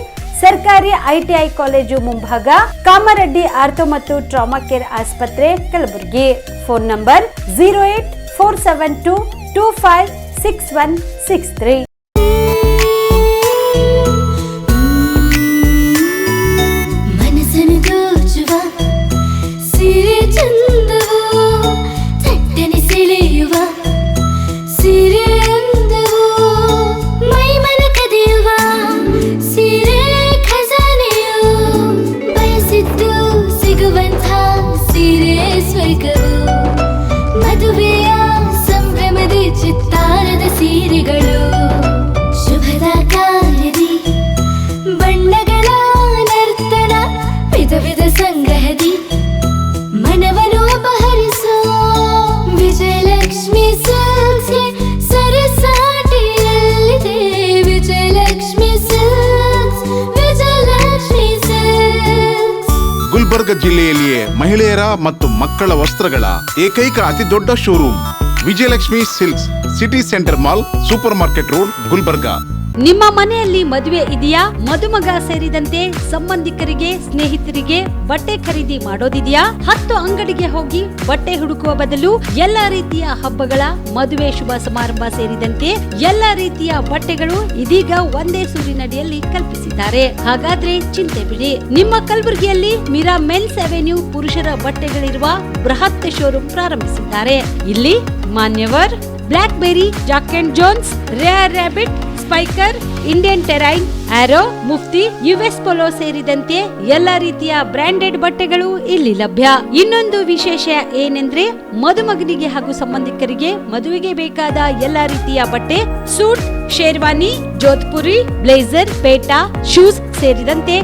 S1: ಸರ್ಕಾರಿ ಐಟಿಐ ಕಾಲೇಜು ಮುಂಭಾಗ, ಕಾಮರೆಡ್ಡಿ ಆರ್ಥೋ ಮತ್ತು ಟ್ರಾಮಾ ಕೇರ್ ಆಸ್ಪತ್ರೆ ಕಲಬುರಗಿ. Phone number 084722566163.
S14: ಜಿಲ್ಲೆಯಲ್ಲಿಯೇ ಮಹಿಳೆಯರ ಮತ್ತು ಮಕ್ಕಳ ವಸ್ತ್ರಗಳ ಏಕೈಕ ಅತಿ ದೊಡ್ಡ showroom Vijayalakshmi silks, city centre mall, super market road, Gulbarga.
S1: ನಿಮ್ಮ ಮನೆಯಲ್ಲಿ ಮದುವೆ ಇದೆಯಾ? ಮದುಮಗ ಸೇರಿದಂತೆ ಸಂಬಂಧಿಕರಿಗೆ, ಸ್ನೇಹಿತರಿಗೆ ಬಟ್ಟೆ ಖರೀದಿ ಮಾಡೋದಿದೆಯಾ? 10 ಅಂಗಡಿಗೆ ಹೋಗಿ ಬಟ್ಟೆ ಹುಡುಕುವ ಬದಲು ಎಲ್ಲಾ ರೀತಿಯ ಹಬ್ಬಗಳ, ಮದುವೆ, ಶುಭ ಸಮಾರಂಭ ಸೇರಿದಂತೆ ಎಲ್ಲಾ ರೀತಿಯ ಬಟ್ಟೆಗಳು ಇದೀಗ ಒಂದೇ ಸೂರಿನಡಿಯಲ್ಲಿ ಕಲ್ಪಿಸಿದ್ದಾರೆ. ಹಾಗಾದ್ರೆ ಚಿಂತೆ ಬಿಡಿ. ನಿಮ್ಮ ಕಲಬುರಗಿಯಲ್ಲಿ ಮೀರಾ ಮೆನ್ಸ್ ಅವೆನ್ಯೂ ಪುರುಷರ ಬಟ್ಟೆಗಳಿರುವ ಬೃಹತ್ ಶೋರೂಮ್ ಪ್ರಾರಂಭಿಸಿದ್ದಾರೆ. ಇಲ್ಲಿ Manyavar, Blackberrys, Jack and Jones, Rare Rabbit, Spykar, Indian Terrain, Arrow, Mufti, US Polo ಸೇರಿದಂತೆ ಎಲ್ಲಾ ರೀತಿಯ ಬ್ರಾಂಡೆಡ್ ಬಟ್ಟೆಗಳು ಇಲ್ಲಿ ಲಭ್ಯ. ಇನ್ನೊಂದು ವಿಶೇಷ ಏನೆಂದ್ರೆ ಮದುಮಗನಿಗೆ ಹಾಗೂ ಸಂಬಂಧಿಕರಿಗೆ ಮದುವೆಗೆ ಬೇಕಾದ ಎಲ್ಲಾ ರೀತಿಯ ಬಟ್ಟೆ, ಸೂಟ್, ಶೇರ್ವಾನಿ, ಜೋಧ್ಪುರಿ, ಬ್ಲೇಸರ್, ಪೇಟಾ, ಶೂಸ್ ಸೇರಿದಂತೆ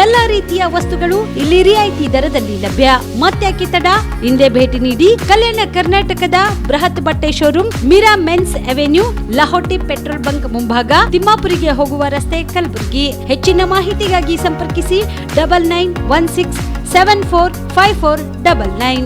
S1: ಎಲ್ಲಾ ರೀತಿಯ ವಸ್ತುಗಳು ಇಲ್ಲಿ ರಿಯಾಯಿತಿ ದರದಲ್ಲಿ ಲಭ್ಯ. ಮತ್ತ್ಯಾಕೆ ತಡ? ಹಿಂದೆ ಭೇಟಿ ನೀಡಿ. ಕಲ್ಯಾಣ ಕರ್ನಾಟಕದ ಬೃಹತ್ ಬಟ್ಟೆ showroom Meera men's avenue, Lahoti petrol bunk ಮುಂಭಾಗ, ತಿಮ್ಮಾಪುರಿಗೆ ಹೋಗುವ ರಸ್ತೆ, ಕಲಬುರಗಿ. ಹೆಚ್ಚಿನ ಮಾಹಿತಿಗಾಗಿ ಸಂಪರ್ಕಿಸಿ 9916745499.